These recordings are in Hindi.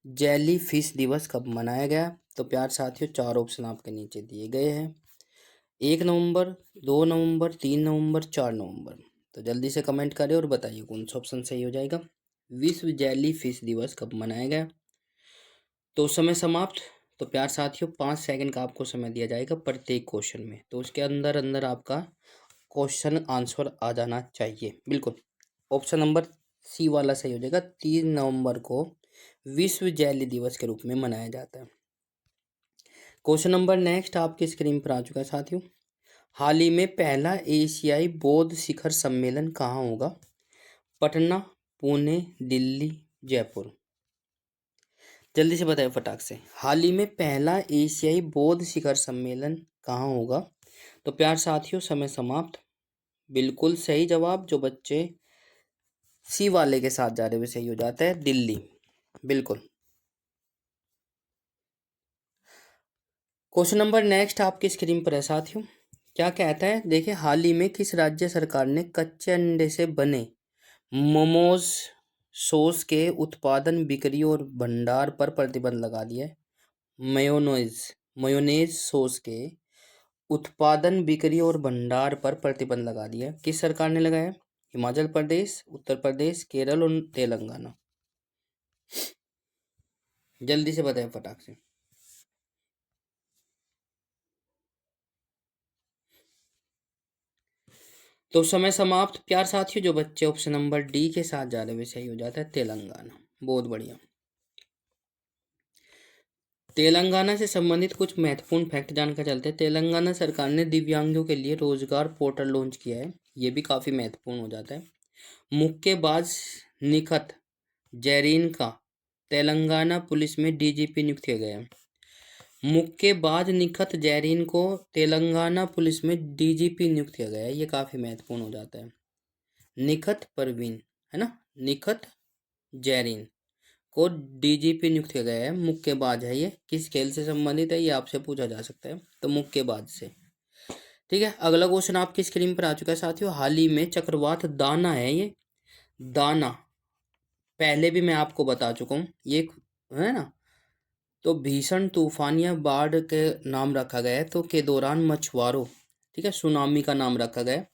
जेली फिश दिवस कब मनाया गया? तो प्यार साथियों, 4 ऑप्शन आपके नीचे दिए गए हैं। 1 नवंबर, 2 नवंबर, 3 नवंबर, 4 नवंबर। तो जल्दी से कमेंट करें और बताइए कौन सा ऑप्शन सही हो जाएगा। विश्व जेली फिश दिवस कब मनाया गया? तो समय समाप्त। तो प्यार साथियों, 5 सेकंड का आपको समय दिया जाएगा प्रत्येक क्वेश्चन में, तो उसके अंदर अंदर आपका क्वेश्चन आंसर आ जाना चाहिए। बिल्कुल, ऑप्शन नंबर सी वाला सही हो जाएगा। 3 नवंबर को विश्व जैली दिवस के रूप में मनाया जाता है। क्वेश्चन नंबर नेक्स्ट आपकी स्क्रीन पर आ चुका है साथियों। हाल ही में पहला एशियाई बौद्ध शिखर सम्मेलन कहाँ होगा? पटना, पुणे, दिल्ली, जयपुर। जल्दी से बताइए फटाक से। हाल ही में पहला एशियाई बौद्ध शिखर सम्मेलन कहाँ होगा? तो प्यार साथियों, समय समाप्त। बिल्कुल सही जवाब जो बच्चे सी वाले के साथ जा रहे हुए सही हो जाता है, दिल्ली। बिल्कुल। क्वेश्चन नंबर नेक्स्ट आपकी स्क्रीन पर है साथियों। क्या कहता है, देखिए, हाल ही में किस राज्य सरकार ने कच्चे अंडे से बने मोमोज सॉस के उत्पादन, बिक्री और भंडार पर प्रतिबंध लगा दिया है? मेयोनेज मेयोनेज सॉस के उत्पादन, बिक्री और भंडार पर प्रतिबंध लगा दिया है। किस सरकार ने लगाया? हिमाचल प्रदेश, उत्तर प्रदेश, केरल और तेलंगाना। जल्दी से बताएं फटाक से। तो समय समाप्त। प्यार साथियों, जो बच्चे ऑप्शन नंबर डी के साथ जा रहे हैं सही हो जाता है, तेलंगाना। बहुत बढ़िया। तेलंगाना से संबंधित कुछ महत्वपूर्ण फैक्ट जानकर चलते हैं। तेलंगाना सरकार ने दिव्यांगों के लिए रोजगार पोर्टल लॉन्च किया है, ये भी काफी महत्वपूर्ण हो जाता है। मुक्केबाज निखत जैरीन का तेलंगाना पुलिस में डीजीपी नियुक्त किया गया है। मुक्केबाज निखत जैरीन को तेलंगाना पुलिस में डीजीपी नियुक्त किया गया है, ये काफी महत्वपूर्ण हो जाता है। निखत परवीन, है ना, निखत जैरीन को डीजीपी नियुक्त किया गया है। मुक्केबाज है ये, किस खेल से संबंधित है ये आपसे पूछा जा सकता है, तो मुक्केबाज से। ठीक है, अगला क्वेश्चन आपकी स्क्रीन पर आ चुका है साथियों। हाल ही में चक्रवात दाना है, ये दाना पहले भी मैं आपको बता चुका हूँ, ये है ना। तो भीषण तूफान या बाढ़ के नाम रखा गया है, तो के दौरान मछुआरों, ठीक है, सुनामी का नाम रखा गया है।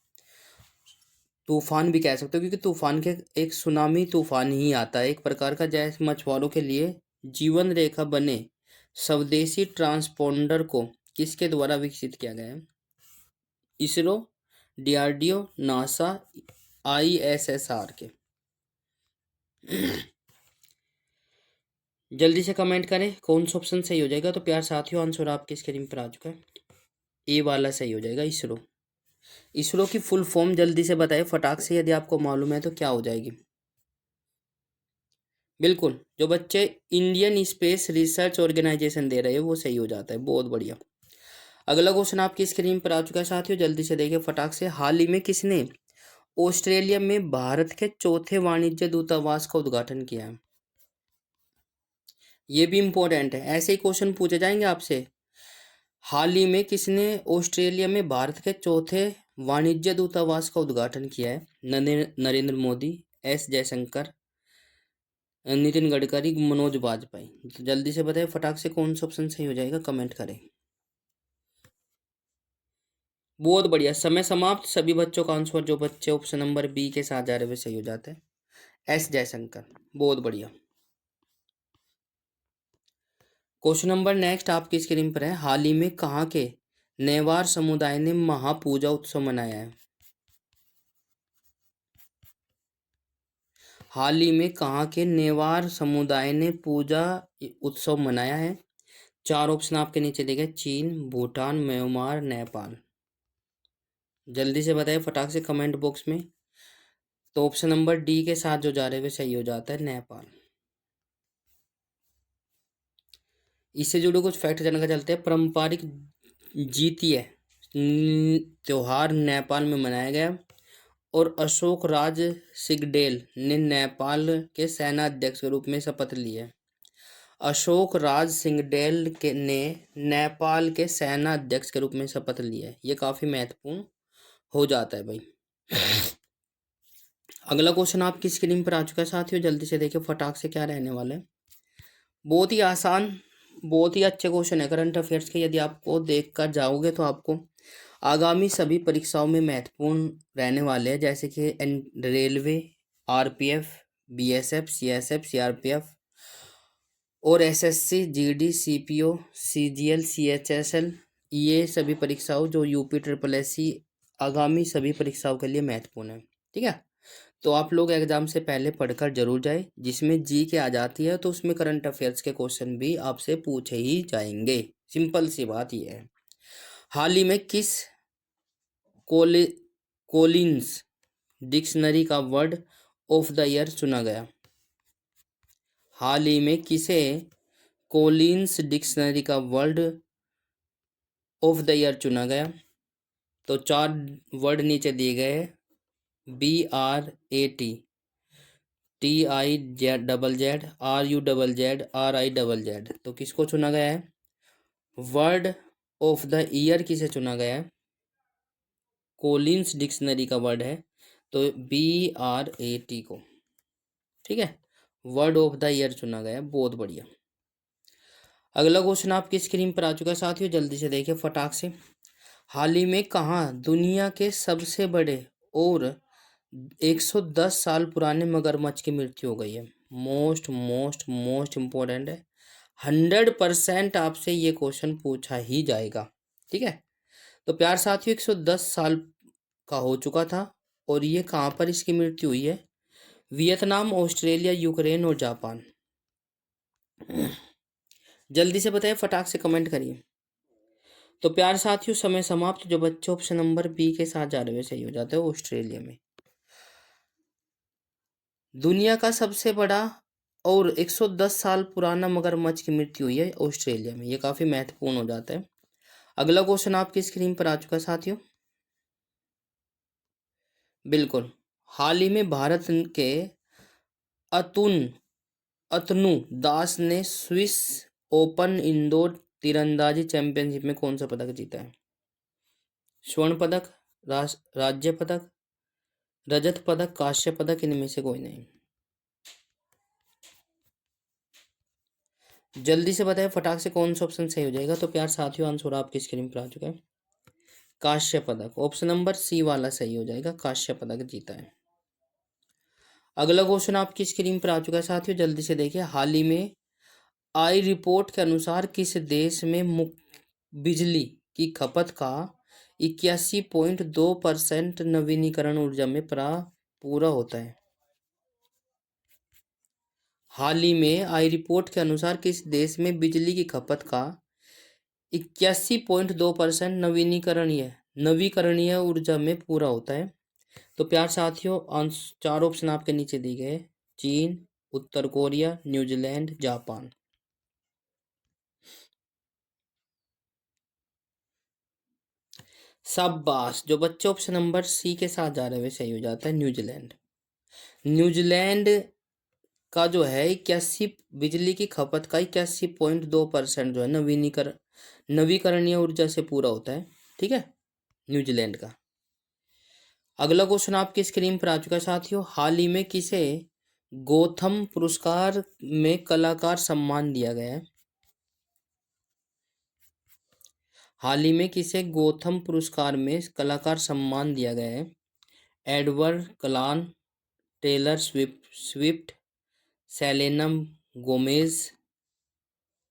तूफान भी कह सकते हो, क्योंकि तूफान के एक सुनामी तूफान ही आता है एक प्रकार का। जैसे मछुआरों के लिए जीवन रेखा बने स्वदेशी ट्रांसपोंडर को किसके द्वारा विकसित किया गया है? इसरो, डीआरडीओ, नासा, आईएसएसआर के। जल्दी से कमेंट करें कौन सा ऑप्शन सही हो जाएगा। तो प्यार साथियों, आंसर आपके स्क्रीन पर आ चुका है, ए वाला सही हो जाएगा, इसरो। इसरो की फुल फॉर्म जल्दी से बताएं फटाक से, यदि आपको मालूम है तो क्या हो जाएगी? बिल्कुल, जो बच्चे इंडियन स्पेस रिसर्च ऑर्गेनाइजेशन दे रहे हैं वो सही हो जाता है। बहुत बढ़िया। अगला क्वेश्चन आपकी स्क्रीन पर आ चुका है साथियों, जल्दी से देखिए फटाक से। हाल ही में किसने ऑस्ट्रेलिया में भारत के चौथे वाणिज्य दूतावास का उद्घाटन किया है? ये भी इंपॉर्टेंट है, ऐसे ही क्वेश्चन पूछे जाएंगे आपसे। हाल ही में किसने ऑस्ट्रेलिया में भारत के चौथे वाणिज्य दूतावास का उद्घाटन किया है? नरेंद्र मोदी, एस जयशंकर, नितिन गडकरी, मनोज वाजपेयी। तो जल्दी से बताइए फटाक से कौन सा ऑप्शन सही हो जाएगा, कमेंट करें। बहुत बढ़िया, समय समाप्त। सभी बच्चों का आंसर जो बच्चे ऑप्शन नंबर बी के साथ जा रहे हुए सही हो जाते हैं, एस जयशंकर। बहुत बढ़िया। क्वेश्चन नंबर नेक्स्ट आपकी स्क्रीन पर है। हाल ही में कहाँ के नेवार समुदाय ने महापूजा उत्सव मनाया है? हाल ही में कहाँ के नेवार समुदाय ने पूजा उत्सव मनाया है? 4 ऑप्शन आपके नीचे दिए गए, चीन, भूटान, म्यांमार, नेपाल। जल्दी से बताइए फटाक से कमेंट बॉक्स में। तो ऑप्शन नंबर डी के साथ जो जा रहे हैं सही हो जाता है, नेपाल। इससे जुड़े कुछ फैक्ट जानकर चलते हैं। पारंपरिक जीतीय त्योहार नेपाल में मनाया गया, और अशोक राज सिंगडेल ने नेपाल के सेना अध्यक्ष के रूप में शपथ ली है। अशोक राज सिंगडेल के ने नेपाल के सेना अध्यक्ष के रूप में शपथ ली है, ये काफी महत्वपूर्ण हो जाता है भाई। अगला क्वेश्चन आपकी स्क्रीन पर आ चुका है साथियों, जल्दी से देखिए फटाक से क्या रहने वाला है। बहुत ही आसान, बहुत ही अच्छे क्वेश्चन है करंट अफेयर्स के। यदि आपको देख कर जाओगे तो आपको आगामी सभी परीक्षाओं में महत्वपूर्ण रहने वाले हैं, जैसे कि railway, RPF, BSF, CSF, CRPF और SSC, GD, CPO, CGL, CHSL. ये सभी परीक्षाओं जो यूपी ट्रिपल एससी आगामी सभी परीक्षाओं के लिए महत्वपूर्ण है। ठीक है, तो आप लोग एग्जाम से पहले पढ़कर जरूर जाए। जिसमें जी के आ जाती है तो उसमें करंट अफेयर्स के क्वेश्चन भी आपसे पूछे ही जाएंगे। सिंपल सी बात ये है। हाल ही में किस कोलि कोलिन्स डिक्शनरी का वर्ड ऑफ द ईयर चुना गया? हाल ही में किसे कोलिन्स डिक्शनरी का वर्ड ऑफ द ईयर चुना गया? तो 4 वर्ड नीचे दिए गए हैं, BRAT, TIZZZ, RUZZ, RIZZ। तो किसको चुना गया है? वर्ड ऑफ द ईयर किसे चुना गया है? कोलिन्स डिक्शनरी का वर्ड है तो BRAT को। ठीक है, वर्ड ऑफ द ईयर चुना गया है। बहुत बढ़िया। अगला क्वेश्चन आपकी स्क्रीन पर आ चुका है साथियों, जल्दी से देखिए फटाक से। हाल ही में कहाँ दुनिया के सबसे बड़े और 110 साल पुराने मगरमच्छ की मृत्यु हो गई है? मोस्ट मोस्ट मोस्ट इम्पोर्टेंट है। 100% आपसे ये क्वेश्चन पूछा ही जाएगा। ठीक है, तो प्यार साथियों 110 साल का हो चुका था और ये कहाँ पर इसकी मृत्यु हुई है? वियतनाम, ऑस्ट्रेलिया, यूक्रेन और जापान। जल्दी से बताइए, फटाक से कमेंट करिए। तो प्यार साथियों समय समाप्त। जो बच्चे ऑप्शन नंबर बी के साथ जा रहे हुए सही हो जाते हैं। ऑस्ट्रेलिया में दुनिया का सबसे बड़ा और 110 साल पुराना मगरमच्छ की मृत्यु हुई है ऑस्ट्रेलिया में। ये काफी महत्वपूर्ण हो जाता है। अगला क्वेश्चन आपकी स्क्रीन पर आ चुका है साथियों। बिल्कुल, हाल ही में भारत के अतुन अतनु दास ने स्विस ओपन इंडोर तीरंदाजी चैंपियनशिप में कौन सा पदक जीता है? स्वर्ण पदक, राज्य पदक, रजत पदक, कांस्य पदक, इनमें से कोई नहीं। जल्दी से बताएं फटाक से कौन सा ऑप्शन सही हो जाएगा। तो प्यार साथियों आंसर आपकी स्क्रीन पर आ चुका है, कांस्य पदक। ऑप्शन नंबर सी वाला सही हो जाएगा, कांस्य पदक जीता है। अगला क्वेश्चन आपकी स्क्रीन पर आ चुका है साथियों, जल्दी से देखिए। हाल ही में आई रिपोर्ट के अनुसार किस देश में बिजली की खपत का 81.2% नवीनीकरण ऊर्जा में पूरा होता है? हाल ही में आई रिपोर्ट के अनुसार किस देश में बिजली की खपत का 81.2% नवीकरणीय ऊर्जा में पूरा होता है? तो प्यार साथियों 4 ऑप्शन आपके नीचे दिए गए, चीन, उत्तर कोरिया, न्यूजीलैंड, जापान। शाबाश, जो बच्चे ऑप्शन नंबर सी के साथ जा रहे हैं सही हो जाता है, न्यूजीलैंड। न्यूजीलैंड का जो है 81 बिजली की खपत का 81.2% जो है नवीकरणीय ऊर्जा से पूरा होता है। ठीक है, न्यूजीलैंड का। अगला क्वेश्चन आपकी स्क्रीन पर आ चुका है साथियों। हाल ही में किसे गौथम पुरस्कार में कलाकार सम्मान दिया गया है? हाल ही में किसे गौथम पुरस्कार में कलाकार सम्मान दिया गया है? Edward Cullen, Taylor Swift, Selena Gomez,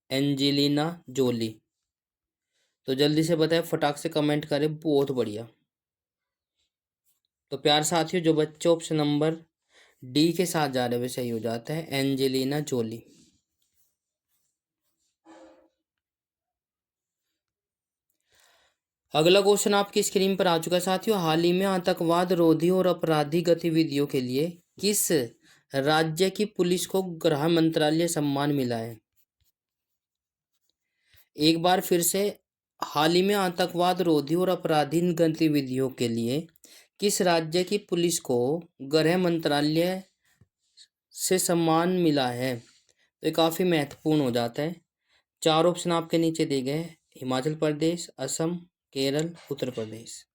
Angelina Jolie. तो जल्दी से बताएं, फटाक से कमेंट करें। बहुत बढ़िया। तो प्यार साथियों जो बच्चे ऑप्शन नंबर डी के साथ जा रहे हुए सही हो जाता है, एंजेलिना जोली। अगला क्वेश्चन आपकी स्क्रीन पर आ चुका है साथियों। हाल ही में आतंकवाद रोधी और आपराधिक गतिविधियों के लिए किस राज्य की पुलिस को गृह मंत्रालय सम्मान मिला है? एक बार फिर से, हाल ही में आतंकवाद रोधी और आपराधिक गतिविधियों के लिए किस राज्य की पुलिस को गृह मंत्रालय से सम्मान मिला है? तो ये काफ़ी महत्वपूर्ण हो जाता है। 4 ऑप्शन आपके नीचे दिए गए, हिमाचल प्रदेश, असम, केरल, उत्तर प्रदेश।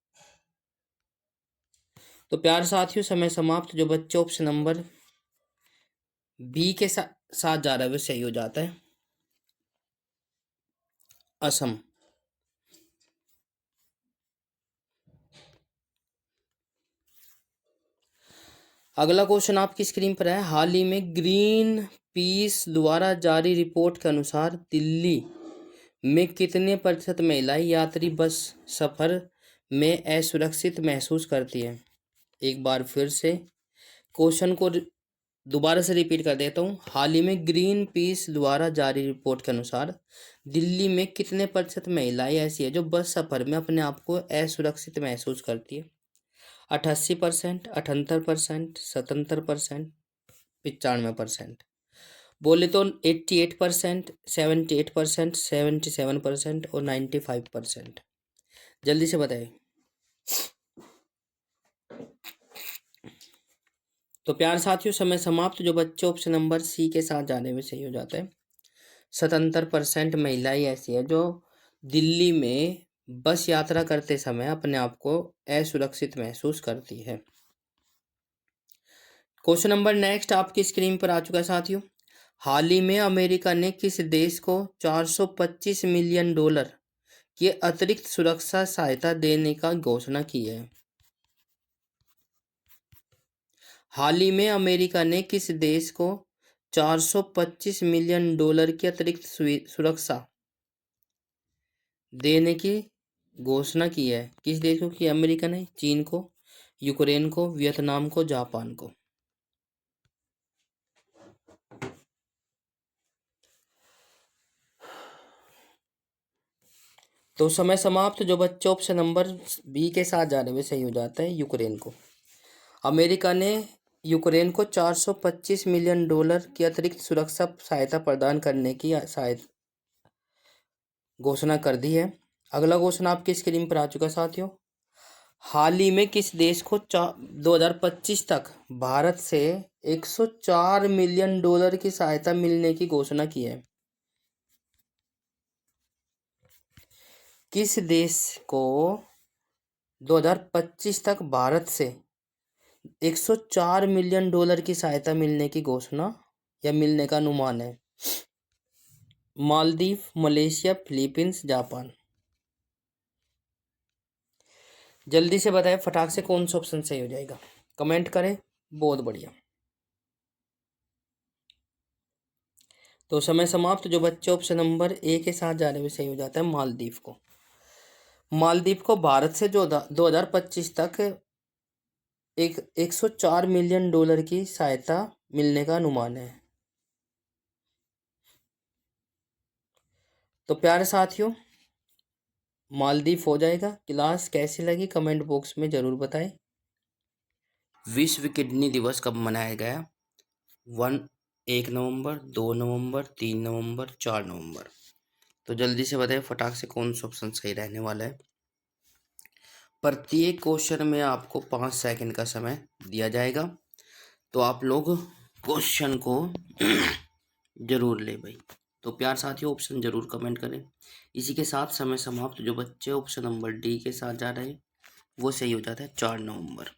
तो प्यार साथियों समय समाप्त। जो बच्चे ऑप्शन नंबर बी के साथ जा रहे हैं वो सही हो जाता है। असम। अगला क्वेश्चन आपकी स्क्रीन पर है। हाल ही में ग्रीन पीस द्वारा जारी रिपोर्ट के अनुसार दिल्ली में कितने प्रतिशत महिलाएं यात्री बस सफर में असुरक्षित महसूस करती हैं? एक बार फिर से क्वेश्चन को दोबारा से रिपीट कर देता हूँ। हाल ही में ग्रीन पीस द्वारा जारी रिपोर्ट के अनुसार दिल्ली में कितने प्रतिशत महिलाएं ऐसी है जो बस सफर में अपने आप को असुरक्षित महसूस करती है? 88%, 78%, 77%, 95%। बोले तो 88%, 78%, 77% और 95%। जल्दी से बताए। तो प्यार साथियों, समय समाप्त। जो बच्चे ऑप्शन नंबर सी के साथ जाने में सही हो जाता है। 77% महिलाएं ऐसी है जो दिल्ली में बस यात्रा करते समय अपने आप को असुरक्षित महसूस करती है। क्वेश्चन नंबर नेक्स्ट आपकी स्क्रीन पर आ चुका है साथियों। हाल ही में अमेरिका ने किस देश को $425 मिलियन की अतिरिक्त सुरक्षा सहायता देने का घोषणा की है? हाल ही में अमेरिका ने किस देश को $425 मिलियन की अतिरिक्त सुरक्षा देने की घोषणा की है? किस देश को की? अमेरिका ने चीन को, यूक्रेन को, वियतनाम को, जापान को। तो समय समाप्त। जो बच्चे ऑप्शन नंबर बी के साथ जाने में सही हो जाता है, यूक्रेन को। अमेरिका ने यूक्रेन को $425 मिलियन की अतिरिक्त सुरक्षा सहायता प्रदान करने की घोषणा कर दी है। अगला क्वेश्चन आपकी स्क्रीन पर आ चुका है साथियों। हाल ही में किस देश को 2025 तक भारत से $104 मिलियन की सहायता मिलने की घोषणा की है? किस देश को 2025 तक भारत से $104 मिलियन की सहायता मिलने की घोषणा या मिलने का अनुमान है? Maldives, Malaysia, Philippines, Japan. जल्दी से बताएं फटाक से कौन सा ऑप्शन सही हो जाएगा। कमेंट करें। बहुत बढ़िया। तो समय समाप्त। जो बच्चे ऑप्शन नंबर ए के साथ जाने में सही हो जाता है, मालदीव को। मालदीव को भारत से जो 2025 तक 104 मिलियन की सहायता मिलने का अनुमान है। तो प्यारे साथियों, मालदीव हो जाएगा। क्लास कैसी लगी कमेंट बॉक्स में जरूर बताएं। विश्व किडनी दिवस कब मनाया गया? 1 नवंबर, 2 नवंबर, 3 नवंबर, 4 नवंबर। तो जल्दी से बताएं फटाक से कौन सा ऑप्शन सही रहने वाला है। प्रत्येक क्वेश्चन में आपको 5 सेकंड का समय दिया जाएगा, तो आप लोग क्वेश्चन को जरूर ले भाई। तो प्यार साथियों, ऑप्शन जरूर कमेंट करें। इसी के साथ समय समाप्त। जो बच्चे ऑप्शन नंबर डी के साथ जा रहे हैं वो सही हो जाता है 4 नवंबर।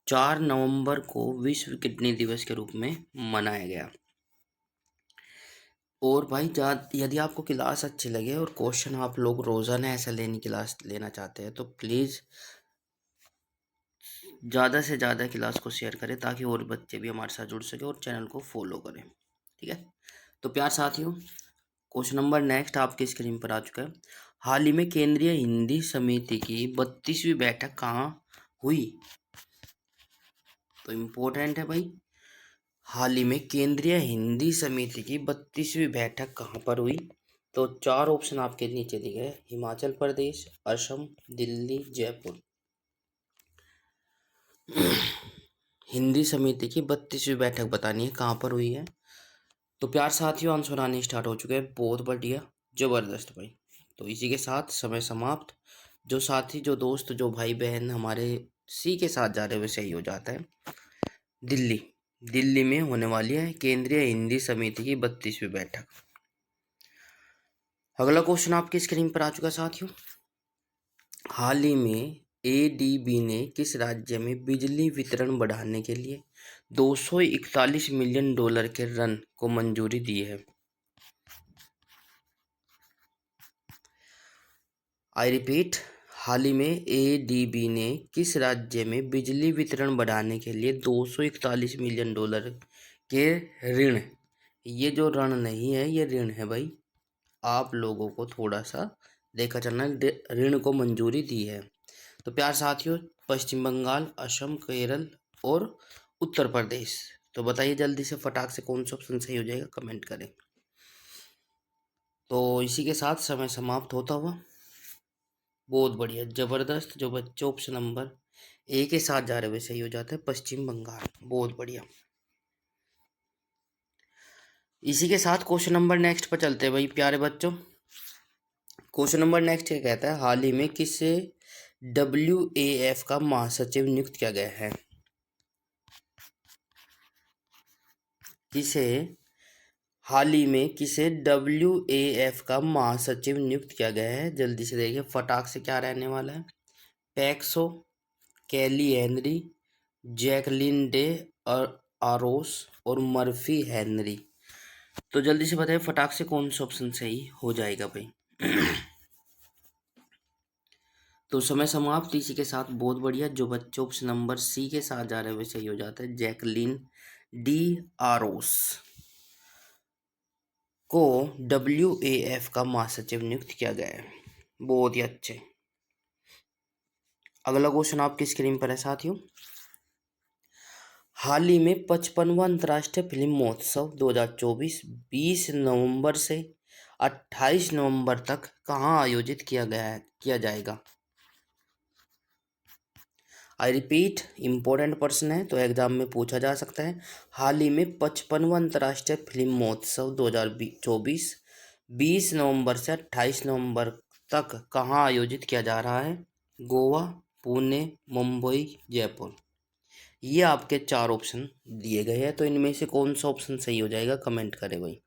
4 नवंबर को विश्व किडनी दिवस के रूप में मनाया गया। और भाई यदि आपको क्लास अच्छी लगे और क्वेश्चन आप लोग रोज़ाना ऐसा क्लास लेना चाहते हैं तो प्लीज़ ज़्यादा से ज़्यादा क्लास को शेयर करें ताकि और बच्चे भी हमारे साथ जुड़ सके और चैनल को फॉलो करें। ठीक है। तो प्यार साथियों, क्वेश्चन नंबर नेक्स्ट आपकी स्क्रीन पर आ चुका है। हाल ही में केंद्रीय हिंदी समिति की 32वीं बैठक कहाँ हुई? तो इम्पोर्टेंट है भाई। हाल ही में केंद्रीय हिंदी समिति की 32वीं बैठक कहाँ पर हुई? तो 4 ऑप्शन आपके नीचे दिए गए। हिमाचल प्रदेश, असम, दिल्ली, जयपुर। हिंदी समिति की 32वीं बैठक बतानी है कहाँ पर हुई है। तो प्यार साथियों, आंसर आने स्टार्ट हो चुके हैं। बहुत बढ़िया, जबरदस्त भाई। तो इसी के साथ समय समाप्त। जो साथी, जो दोस्त, जो भाई बहन हमारे सी के साथ जा रहे हुए सही हो जाता है। दिल्ली में होने वाली है केंद्रीय हिंदी समिति की 32वीं बैठक। अगला क्वेश्चन आपकी स्क्रीन पर आ चुका साथियों। हाल ही में एडीबी ने किस राज्य में बिजली वितरण बढ़ाने के लिए $241 मिलियन के ऋण को मंजूरी दी है? आई रिपीट, हाल ही में एडीबी ने किस राज्य में बिजली वितरण बढ़ाने के लिए $241 मिलियन के ऋण, ये जो ऋण नहीं है ये ऋण है भाई, आप लोगों को थोड़ा सा देखा चलना, ऋण को मंजूरी दी है। तो प्यार साथियों, पश्चिम बंगाल, असम, केरल और उत्तर प्रदेश। तो बताइए जल्दी से फटाक से कौन सा ऑप्शन सही हो जाएगा, कमेंट करें। तो इसी के साथ समय समाप्त होता हुआ। बहुत बढ़िया, जबरदस्त। जो बच्चे ऑप्शन नंबर ए के साथ जा रहे हुए सही हो जाते हैं, पश्चिम बंगाल। बहुत बढ़िया। इसी के साथ क्वेश्चन नंबर नेक्स्ट पर चलते हैं भाई प्यारे बच्चों। क्वेश्चन नंबर नेक्स्ट ये कहता है, हाल ही में किसे WAF का महासचिव नियुक्त किया गया है? किसे हाल ही में किसे WAF का महासचिव नियुक्त किया गया है? जल्दी से देखिए फटाक से क्या रहने वाला है। पैक्सो, कैली हेनरी, जैकलिन डे और आरोस और मर्फी हेनरी। तो जल्दी से बताइए फटाक से कौन सा ऑप्शन सही हो जाएगा भाई। तो समय समाप्त इसी के साथ। बहुत बढ़िया, जो बच्चे ऑप्शन नंबर सी के साथ जा रहे हैं वे सही हो जाता है, जैकलिन डी आरोस को WAF का महासचिव नियुक्त किया गया है। बहुत ही अच्छे। अगला क्वेश्चन आपकी स्क्रीन पर है साथियों। हाल ही में 55वां अंतर्राष्ट्रीय फिल्म महोत्सव 2024 20 नवंबर से 28 नवंबर तक कहाँ आयोजित किया जाएगा? आई रिपीट, इम्पोर्टेंट प्रश्न है तो एग्जाम में पूछा जा सकता है। हाल ही में 55वां अंतर्राष्ट्रीय फिल्म महोत्सव 2024 20 नवंबर से 28 नवंबर तक कहाँ आयोजित किया जा रहा है? गोवा, पुणे, मुंबई, जयपुर। ये आपके 4 ऑप्शन दिए गए हैं, तो इनमें से कौन सा ऑप्शन सही हो जाएगा, कमेंट करें भाई।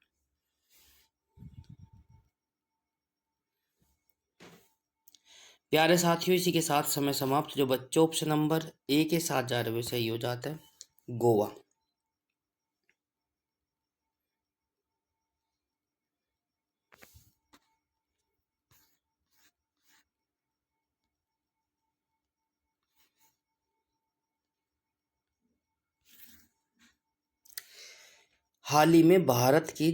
प्यारे साथियों, इसी के साथ समय समाप्त। जो बच्चे ऑप्शन नंबर ए के साथ जा रहे हुए सही हो जाता है, गोवा। हाल ही में भारत की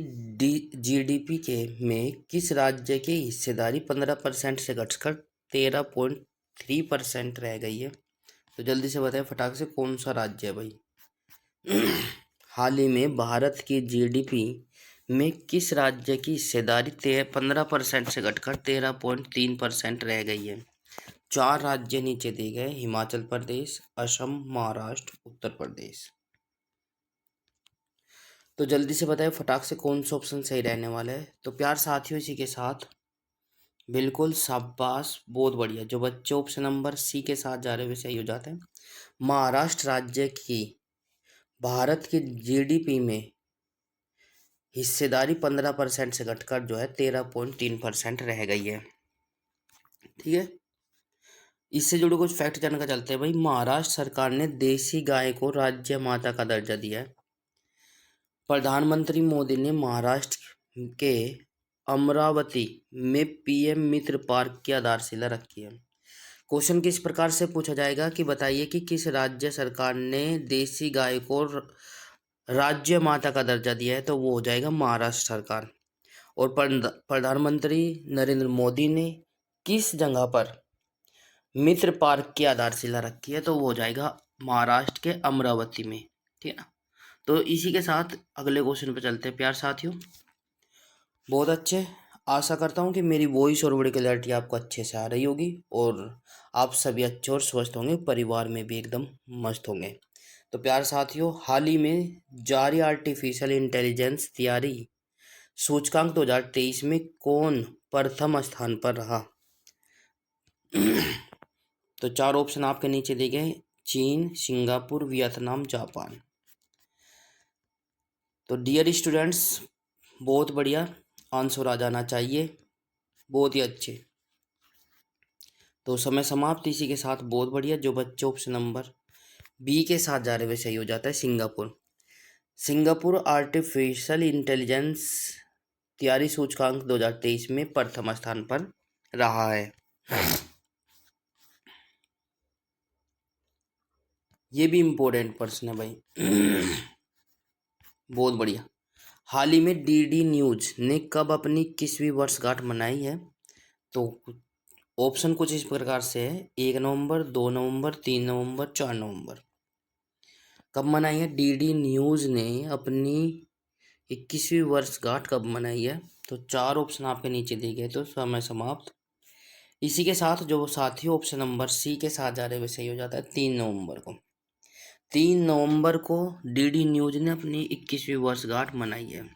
GDP के में किस राज्य की हिस्सेदारी 15% से घटकर 13.3% रह गई है? तो जल्दी से बताएं फटाक से कौन सा राज्य है भाई। हाल ही में भारत की GDP में किस राज्य की हिस्सेदारी 15% से घटकर 13.3% रह गई है? 4 राज्य नीचे दिए गए, हिमाचल प्रदेश, असम, महाराष्ट्र, उत्तर प्रदेश। तो जल्दी से बताएं फटाक से कौन सा ऑप्शन सही रहने वाला है। तो प्यार साथियों, इसी के साथ बिल्कुल शाबाश, बहुत बढ़िया। जो बच्चे ऑप्शन नंबर सी के साथ जा रहे हैं वे सही हो जाते हैं। महाराष्ट्र राज्य की भारत की GDP में हिस्सेदारी 15% से घटकर जो है 13.3% रह गई है। ठीक है, इससे जुड़े कुछ फैक्ट जानकर चलते हैं भाई। महाराष्ट्र सरकार ने देसी गाय को राज्य माता का दर्जा दिया है। प्रधानमंत्री मोदी ने महाराष्ट्र के अमरावती में PM मित्र पार्क की आधारशिला रखी है। क्वेश्चन किस प्रकार से पूछा जाएगा कि बताइए कि किस राज्य सरकार ने देसी गाय को राज्य माता का दर्जा दिया है? तो वो हो जाएगा महाराष्ट्र सरकार। और प्रधानमंत्री नरेंद्र मोदी ने किस जगह पर मित्र पार्क की आधारशिला रखी है? तो वो हो जाएगा महाराष्ट्र के अमरावती में। ठीक है ना। तो इसी के साथ अगले क्वेश्चन पे चलते हैं प्यार साथियों। बहुत अच्छे, आशा करता हूँ कि मेरी वॉइस और बड़ी क्लैरिटी आपको अच्छे से आ रही होगी और आप सभी अच्छे और स्वस्थ होंगे, परिवार में भी एकदम मस्त होंगे। तो प्यार साथियों, हाल ही में जारी आर्टिफिशियल इंटेलिजेंस तैयारी सूचकांक 2023 में कौन प्रथम स्थान पर रहा? तो 4 ऑप्शन आपके नीचे दिए गए, चीन, सिंगापुर, वियतनाम, जापान। तो डियर स्टूडेंट्स, बहुत बढ़िया, आंसर आ जाना चाहिए, बहुत ही अच्छे। तो समय समाप्त इसी के साथ। बहुत बढ़िया, जो बच्चे ऑप्शन नंबर बी के साथ जा रहे वे सही हो जाता है, सिंगापुर। सिंगापुर आर्टिफिशियल इंटेलिजेंस तैयारी सूचकांक 2023 में प्रथम स्थान पर रहा है। ये भी इम्पोर्टेंट प्रश्न है भाई। बहुत बढ़िया। हाल ही में डीडी न्यूज ने कब अपनी 21वीं वर्षगांठ मनाई है? तो ऑप्शन कुछ इस प्रकार से है, 1 नवंबर, 2 नवंबर, 3 नवंबर, 4 नवंबर। कब मनाई है डीडी न्यूज ने अपनी 21वीं वर्षगांठ कब मनाई है? तो 4 ऑप्शन आपके नीचे दिए गए, तो समय समाप्त। इसी के साथ जो साथी ऑप्शन नंबर सी के साथ जा रहे हुए सही हो जाता है, 3 नवंबर को। 3 नवंबर को डीडी न्यूज ने अपनी 21वीं वर्षगांठ मनाई है।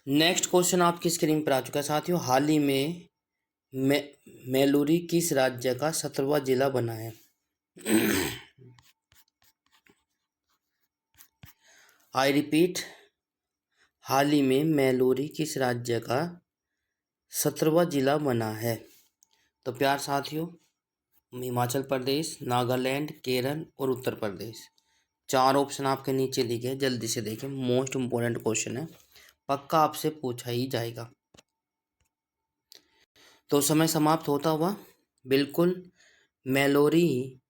नेक्स्ट क्वेश्चन आपकी स्क्रीन पर आ चुका है साथियों। हाल ही में मेलूरी किस राज्य का 17वां जिला बना है? आई रिपीट, हाल ही में मेलूरी किस राज्य का 17वां जिला बना है? तो प्यार साथियों, हिमाचल प्रदेश, नागालैंड, केरल और उत्तर प्रदेश। 4 ऑप्शन आपके नीचे दिए गए, जल्दी से देखें, मोस्ट इंपॉर्टेंट क्वेश्चन है, पक्का आपसे पूछा ही जाएगा। तो समय समाप्त होता हुआ बिल्कुल। मेलोरी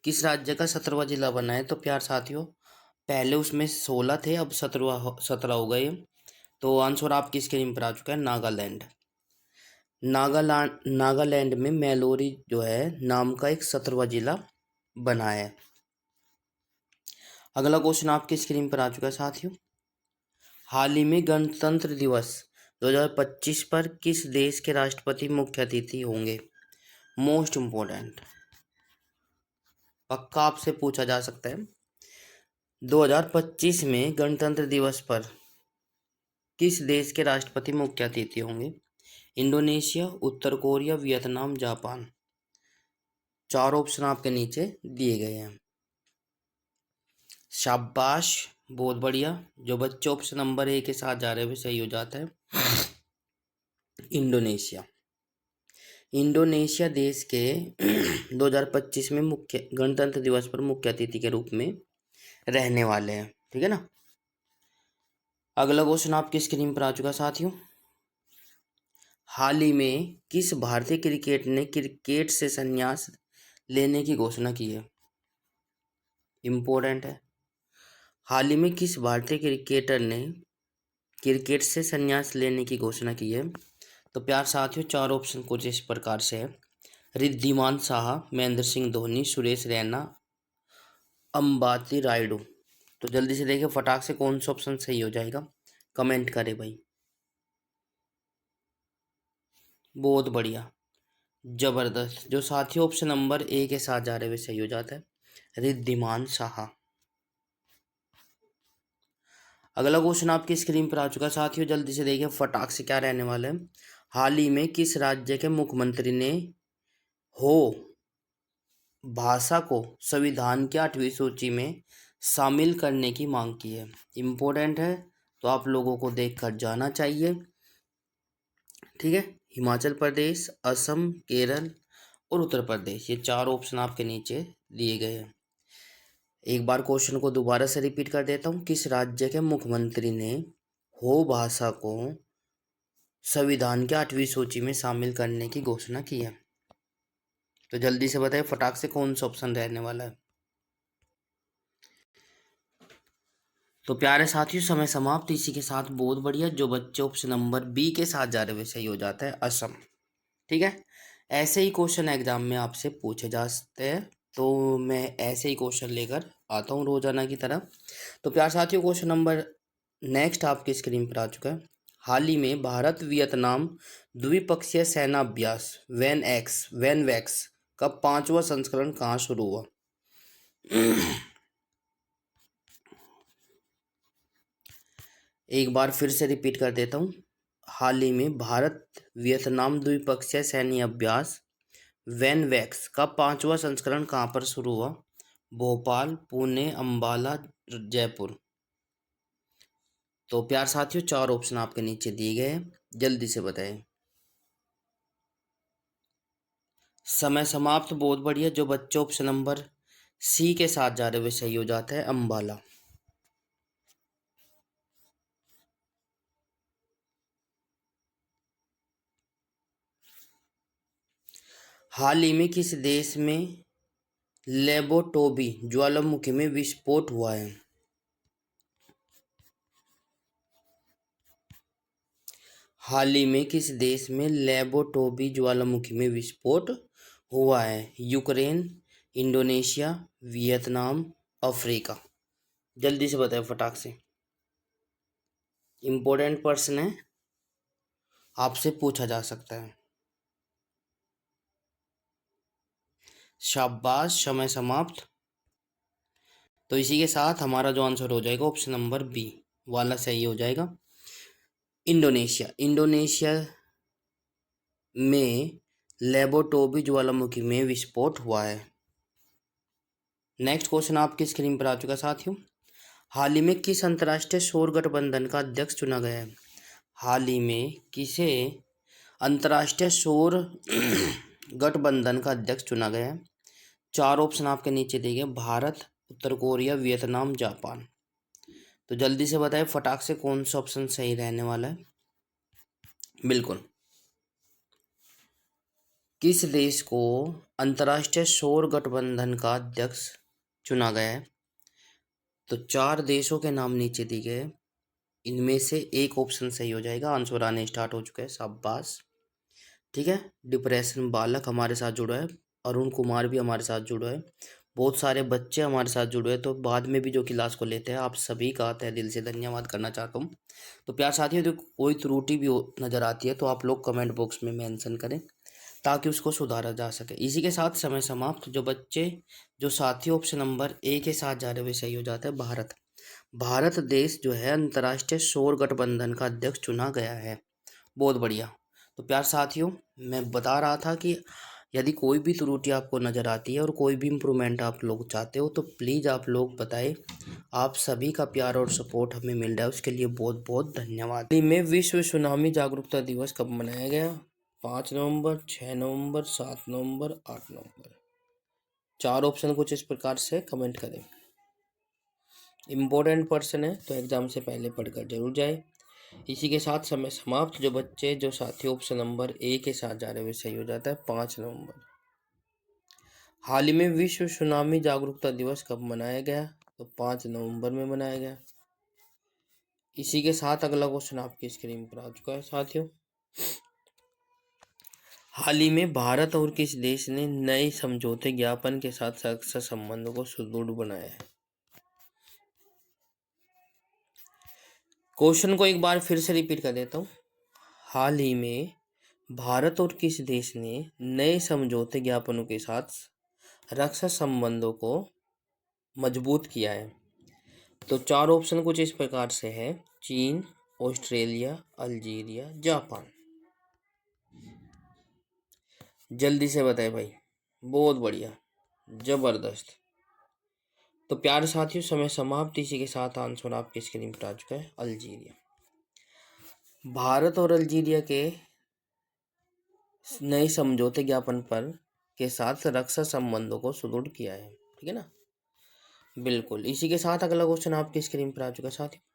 किस राज्य का 17वां जिला बना है? तो प्यार साथियों, पहले उसमें 16 थे, अब 17 हो गए। तो आंसर आपकी स्क्रीन पर आ चुका है, नागालैंड। नागालैंड में मेलोरी जो है नाम का एक 17वां जिला बना है। अगला क्वेश्चन आपकी स्क्रीन पर आ चुका है साथियों। हाल ही में गणतंत्र दिवस 2025 पर किस देश के राष्ट्रपति मुख्य अतिथि होंगे? मोस्ट इंपॉर्टेंट, पक्का आपसे पूछा जा सकता है। 2025 में गणतंत्र दिवस पर किस देश के राष्ट्रपति मुख्य अतिथि होंगे? इंडोनेशिया, उत्तर कोरिया, वियतनाम, जापान। 4 ऑप्शन आपके नीचे दिए गए हैं। शाबाश, बहुत बढ़िया। जो बच्चे ऑप्शन नंबर ए के साथ जा रहे हैं सही हो जाता है, इंडोनेशिया। इंडोनेशिया देश के 2025 में मुख्य गणतंत्र दिवस पर मुख्य अतिथि के रूप में रहने वाले हैं, ठीक है ना। अगला क्वेश्चन आपकी स्क्रीन पर आ चुका साथियों। हाल ही में किस भारतीय क्रिकेट ने क्रिकेट से संन्यास लेने की घोषणा की है? इंपॉर्टेंट है। हाल ही में किस भारतीय क्रिकेटर ने क्रिकेट से संन्यास लेने की घोषणा की है? तो प्यार साथियों, 4 ऑप्शन कुछ इस प्रकार से है, रिद्धिमान साहा, महेंद्र सिंह धोनी, सुरेश रैना, अंबाती रायडू। तो जल्दी से देखिए फटाक से कौन सा ऑप्शन सही हो जाएगा, कमेंट करें भाई। बहुत बढ़िया, जबरदस्त। जो साथी ऑप्शन नंबर ए के साथ जा रहे हुए सही हो जाता है, रिद्धिमान साहा। अगला क्वेश्चन आपकी स्क्रीन पर आ चुका है साथियों, जल्दी से देखिए फटाक से क्या रहने वाला है। हाल ही में किस राज्य के मुख्यमंत्री ने हो भाषा को संविधान की 8वीं सूची में शामिल करने की मांग की है? इम्पोर्टेंट है, तो आप लोगों को देखकर जाना चाहिए, ठीक है। हिमाचल प्रदेश, असम, केरल और उत्तर प्रदेश, ये 4 ऑप्शन आपके नीचे दिए गए हैं। एक बार क्वेश्चन को दोबारा से रिपीट कर देता हूँ। किस राज्य के मुख्यमंत्री ने हो भाषा को संविधान की 8वीं सूची में शामिल करने की घोषणा की है? तो जल्दी से बताइए फटाक से कौन सा ऑप्शन रहने वाला है। तो प्यारे साथियों, समय समाप्त। इसी के साथ बहुत बढ़िया, जो बच्चे ऑप्शन नंबर बी के साथ जा रहे हुए सही हो जाता है, असम, ठीक है। ऐसे ही क्वेश्चन एग्जाम में आपसे पूछे जा सकते हैं, तो मैं ऐसे ही क्वेश्चन लेकर आता हूँ रोजाना की तरह। तो प्यार साथियों, क्वेश्चन नंबर नेक्स्ट आपकी स्क्रीन पर आ चुका है। हाल ही में भारत वियतनाम द्विपक्षीय सेना अभ्यास वैनवैक्स का 5वां संस्करण कहाँ शुरू हुआ? एक बार फिर से रिपीट कर देता हूँ। हाल ही में भारत वियतनाम द्विपक्षीय सैन्य अभ्यास वैनवैक्स का 5वां संस्करण कहाँ पर शुरू हुआ? भोपाल, पुणे, अंबाला, जयपुर। तो प्यार साथियों, 4 ऑप्शन आपके नीचे दिए गए हैं, जल्दी से बताएं। समय समाप्त, बहुत बढ़िया। जो बच्चे ऑप्शन नंबर सी के साथ जा रहे हुए सही हो जाता है, अंबाला। हाल ही में किस देश में लेबोटोबी ज्वालामुखी में विस्फोट हुआ है? हाल ही में किस देश में लेबोटोबी ज्वालामुखी में विस्फोट हुआ है? Ukraine, Indonesia, Vietnam, Africa. जल्दी से बताएं फटाक से। इम्पोर्टेंट प्रश्न है, आपसे पूछा जा सकता है। शाबाश, समय समाप्त। तो इसी के साथ हमारा जो आंसर हो जाएगा ऑप्शन नंबर बी वाला सही हो जाएगा। इंडोनेशिया, इंडोनेशिया में लेबोटोबी ज्वालामुखी में विस्फोट हुआ है। नेक्स्ट क्वेश्चन आपकी स्क्रीन पर आ चुका है साथियों। हाल ही में किस अंतर्राष्ट्रीय सौर गठबंधन का अध्यक्ष चुना गया है? हाल ही में किसे अंतर्राष्ट्रीय सौर गठबंधन का अध्यक्ष चुना गया है? 4 ऑप्शन आपके नीचे दिए गए, भारत, उत्तर कोरिया, वियतनाम, जापान। तो जल्दी से बताएं फटाक से कौन सा ऑप्शन सही रहने वाला है। बिल्कुल, किस देश को अंतर्राष्ट्रीय सौर गठबंधन का अध्यक्ष चुना गया है? तो 4 देशों के नाम नीचे दिए गए, इनमें से एक ऑप्शन सही हो जाएगा। आंसर आने स्टार्ट हो चुका है, शाबाश। ठीक है, डिप्रेशन बालक हमारे साथ जुड़ा है, अरुण कुमार भी हमारे साथ जुड़ा है, बहुत सारे बच्चे हमारे साथ जुड़े हैं। तो बाद में भी जो क्लास को लेते हैं, आप सभी का तहे दिल से धन्यवाद करना चाहता हूँ। तो प्यार साथियों, यदि कोई त्रुटि भी नज़र आती है तो आप लोग कमेंट बॉक्स में मेंशन करें ताकि उसको सुधारा जा सके। इसी के साथ समय समाप्त। जो बच्चे जो साथी ऑप्शन नंबर ए के साथ जा रहे हुए सही हो जाता है, भारत। भारत देश जो है अंतर्राष्ट्रीय सौर गठबंधन का अध्यक्ष चुना गया है। बहुत बढ़िया। तो प्यार साथियों, मैं बता रहा था कि यदि कोई भी त्रुटि आपको नज़र आती है और कोई भी इम्प्रूवमेंट आप लोग चाहते हो तो प्लीज़ आप लोग बताएं। आप सभी का प्यार और सपोर्ट हमें मिल रहा है, उसके लिए बहुत बहुत धन्यवाद। में विश्व सुनामी जागरूकता दिवस कब मनाया गया? 5 नवंबर, 6 नवंबर, 7 नवंबर, 8 नवंबर। 4 ऑप्शन कुछ इस प्रकार से कमेंट करें। इम्पोर्टेंट पर्सन है तो एग्जाम से पहले पढ़कर जरूर जाए। इसी के साथ समय समाप्त। जो बच्चे जो साथी ऑप्शन नंबर ए के साथ जा रहे हुए सही हो जाता है, 5 नवंबर। हाल ही में विश्व सुनामी जागरूकता दिवस कब मनाया गया? तो 5 नवंबर में मनाया गया। इसी के साथ अगला क्वेश्चन आपकी स्क्रीन पर आ चुका है साथियों। हाल ही में भारत और किस देश ने नए समझौते ज्ञापन के साथ रक्षा संबंधों को सुदृढ़ बनाया है? क्वेश्चन को एक बार फिर से रिपीट कर देता हूँ। हाल ही में भारत और किस देश ने नए समझौते ज्ञापनों के साथ रक्षा संबंधों को मजबूत किया है? तो 4 ऑप्शन कुछ इस प्रकार से है, चीन, ऑस्ट्रेलिया, अल्जीरिया, जापान। जल्दी से बताए भाई। बहुत बढ़िया, जबरदस्त। तो प्यारे साथियों, समय समाप्त। इसी के साथ आंसर आपकी स्क्रीन पर आ चुका है, अल्जीरिया। भारत और अल्जीरिया के नए समझौते ज्ञापन पर के साथ रक्षा संबंधों को सुदृढ़ किया है। ठीक है ना, बिल्कुल। इसी के साथ अगला क्वेश्चन आपकी स्क्रीन पर आ चुका है साथियों।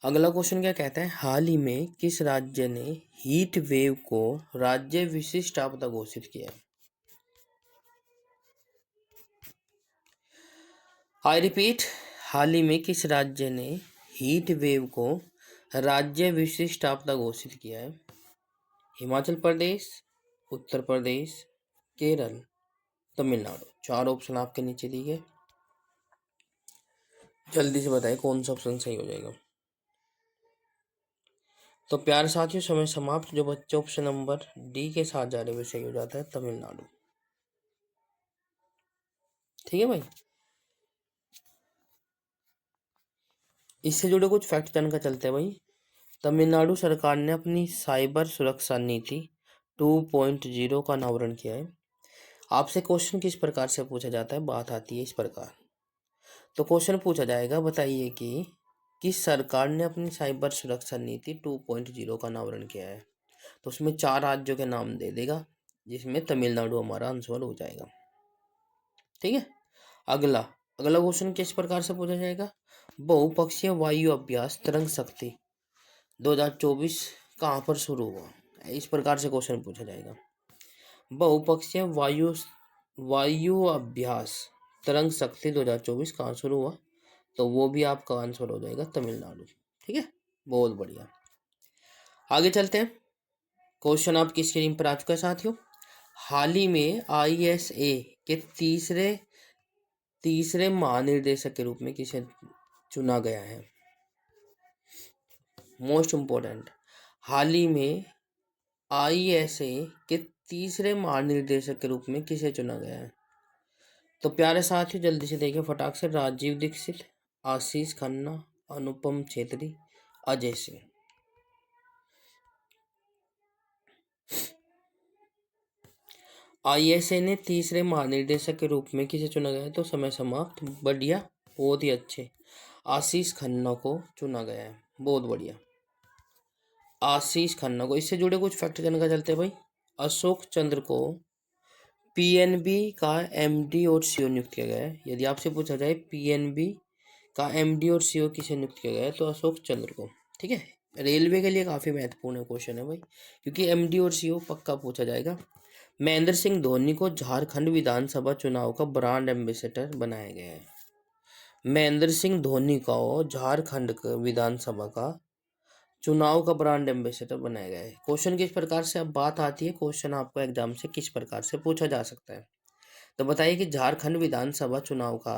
अगला क्वेश्चन क्या कहता है? हाल ही में किस राज्य ने हीट वेव को राज्य विशिष्ट आपदा घोषित किया है? आई रिपीट, हाल ही में किस राज्य ने हीट वेव को राज्य विशिष्ट आपदा घोषित किया है? हिमाचल प्रदेश, उत्तर प्रदेश, केरल, तमिलनाडु। 4 ऑप्शन आपके नीचे दिए गए, जल्दी से बताएं कौन सा ऑप्शन सही हो जाएगा। तो प्यारे साथियों, समय समाप्त। जो बच्चे ऑप्शन नंबर डी के साथ जा रहे हुए सही हो जाता है, तमिलनाडु। ठीक है भाई, इससे जुड़े कुछ फैक्ट जानकर चलते हैं भाई। तमिलनाडु सरकार ने अपनी साइबर सुरक्षा नीति 2.0 का अनावरण किया है। आपसे क्वेश्चन किस प्रकार से पूछा जाता है, बात आती है इस प्रकार। तो क्वेश्चन पूछा जाएगा, बताइए कि किस सरकार ने अपनी साइबर सुरक्षा नीति 2.0 का अनावरण किया है? तो उसमें 4 राज्यों के नाम दे देगा, जिसमें तमिलनाडु हमारा आंसर हो जाएगा। ठीक है, अगला अगला क्वेश्चन किस प्रकार से पूछा जाएगा? बहुपक्षीय वायु अभ्यास तरंग शक्ति 2024 कहाँ पर शुरू हुआ? इस प्रकार से क्वेश्चन पूछा जाएगा। बहुपक्षीय वायु अभ्यास तरंग शक्ति 2024 कहाँ शुरू हुआ, तो वो भी आपका आंसर हो जाएगा तमिलनाडु। ठीक है, बहुत बढ़िया। आगे चलते हैं। क्वेश्चन आपकी स्क्रीन पर आ चुका है साथियों। हाल ही में ISA के तीसरे महानिर्देशक के रूप में किसे चुना गया है? मोस्ट इम्पोर्टेंट, हाल ही में ISA के तीसरे महानिर्देशक के रूप में किसे चुना गया है? तो प्यारे साथियों जल्दी से देखिए फटाक से। राजीव दीक्षित, आशीष खन्ना, अनुपम छेत्री, अजय सिंह। ISA ने तीसरे महानिर्देशक के रूप में किसे चुना गया है? तो समय समाप्त। बढ़िया, बहुत ही अच्छे। आशीष खन्ना को चुना गया है, बहुत बढ़िया। आशीष खन्ना को। इससे जुड़े कुछ फैक्ट जानकर चलते हैं भाई। अशोक चंद्र को PNB का MD और CEO नियुक्त किया गया है। यदि आपसे पूछा जाए PNB का MD और CEO किसे नियुक्त किया गया है, तो अशोक चंद्र को। ठीक है, रेलवे के लिए काफ़ी महत्वपूर्ण क्वेश्चन है भाई, क्योंकि MD और CEO पक्का पूछा जाएगा। महेंद्र सिंह धोनी को झारखंड विधानसभा चुनाव का ब्रांड एम्बेसडर बनाया गया है। महेंद्र सिंह धोनी को झारखंड विधानसभा का चुनाव का ब्रांड एम्बेसडर बनाया गया है। क्वेश्चन किस प्रकार से अब बात आती है, क्वेश्चन आपको एग्जाम से किस प्रकार से पूछा जा सकता है, तो बताइए कि झारखंड विधानसभा चुनाव का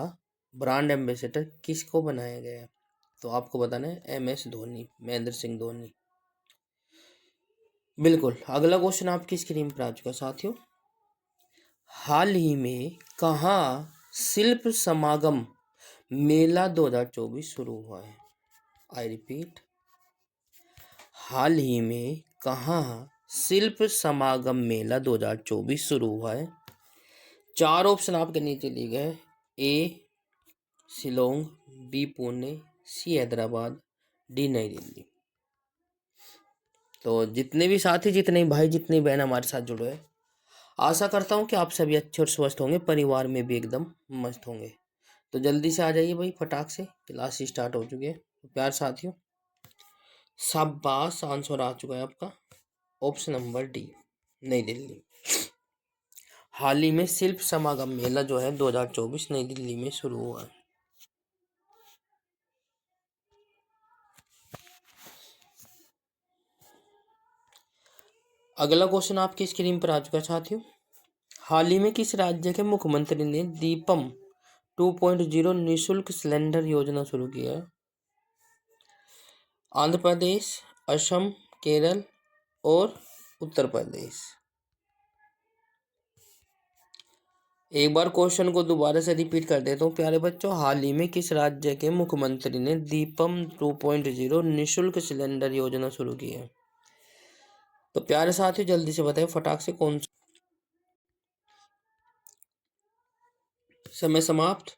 ब्रांड एम्बेसडर किसको बनाया गया है? तो आपको बताना है MS धोनी, महेंद्र सिंह धोनी। बिल्कुल। अगला क्वेश्चन आपकी स्क्रीन पर आ चुका साथियों। हाल ही में कहाँ शिल्प समागम मेला 2024 शुरू हुआ है? आई रिपीट, हाल ही में कहाँ शिल्प समागम मेला 2024 शुरू हुआ है? 4 ऑप्शन आपके नीचे दिए गए। A Shillong, B Pune, C Hyderabad, D नई दिल्ली। तो जितने भी साथी, जितने भाई, जितनी बहन हमारे साथ जुड़े हैं, आशा करता हूँ कि आप सभी अच्छे और स्वस्थ होंगे, परिवार में भी एकदम मस्त होंगे। तो जल्दी से आ जाइए भाई फटाक से, क्लास स्टार्ट हो चुकी है। तो प्यार साथियों, शाबाश, आंसर आ चुका है आपका ऑप्शन नंबर D नई दिल्ली। हाल ही में शिल्प समागम मेला जो है 2024 नई दिल्ली में शुरू हुआ है। अगला क्वेश्चन आपकी स्क्रीन पर आ चुका है साथियों। हाल ही में किस राज्य के मुख्यमंत्री ने दीपम 2.0 निःशुल्क सिलेंडर योजना शुरू की है? आंध्र प्रदेश, असम, केरल और उत्तर प्रदेश। एक बार क्वेश्चन को दोबारा से रिपीट कर देता हूँ प्यारे बच्चों। हाल ही में किस राज्य के मुख्यमंत्री ने दीपम 2.0 निःशुल्क सिलेंडर योजना शुरू की है? तो प्यारे साथियों जल्दी से बताएं फटाक से, कौन सा? समय समाप्त।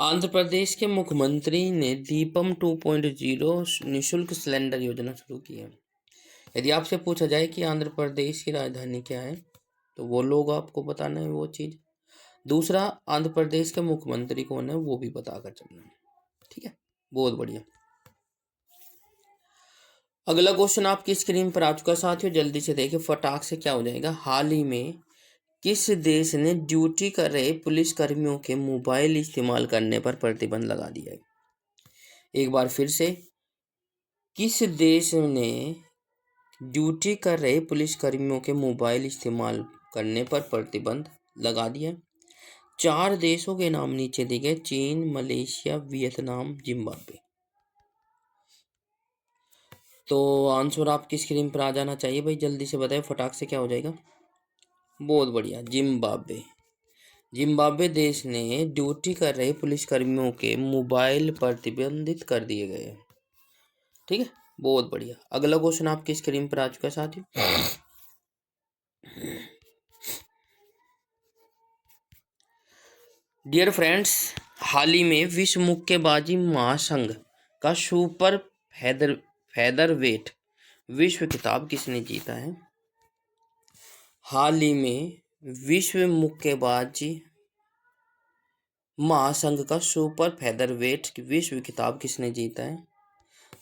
आंध्र प्रदेश के मुख्यमंत्री ने दीपम 2.0 निःशुल्क सिलेंडर योजना शुरू की है। यदि आपसे पूछा जाए कि आंध्र प्रदेश की राजधानी क्या है, तो वो लोग आपको बताना है वो चीज़। दूसरा, आंध्र प्रदेश के मुख्यमंत्री कौन है वो भी बता कर चलना है। ठीक है, बहुत बढ़िया। अगला क्वेश्चन आपकी स्क्रीन पर आ चुका है साथियों, जल्दी से देखिए फटाक से क्या हो जाएगा। हाल ही में किस देश ने ड्यूटी कर रहे पुलिस कर्मियों के मोबाइल इस्तेमाल करने पर प्रतिबंध लगा दिया है? एक बार फिर से, किस देश ने ड्यूटी कर रहे पुलिस कर्मियों के मोबाइल इस्तेमाल करने पर प्रतिबंध लगा दिया? 4 देशों के नाम नीचे दिए गए। चीन, मलेशिया, वियतनाम, जिम्बाब्वे। तो आंसर आपकी स्क्रीन पर आ जाना चाहिए भाई, जल्दी से बताएं फटाक से क्या हो जाएगा। बहुत बढ़िया, जिम्बाब्वे। जिम्बाब्वे देश ने ड्यूटी कर रहे पुलिसकर्मियों के मोबाइल प्रतिबंधित कर दिए गए हैं। ठीक है, बहुत बढ़िया। अगला क्वेश्चन आपकी स्क्रीन पर आ चुका है साथियों। डियर फ्रेंड्स, हाल ही में विश्व मुक्केबाजी महासंघ का सुपर फेदरवेट विश्व खिताब किसने जीता है? हाल ही में विश्व मुक्केबाजी महासंघ का सुपर फेदरवेट विश्व खिताब किसने जीता है?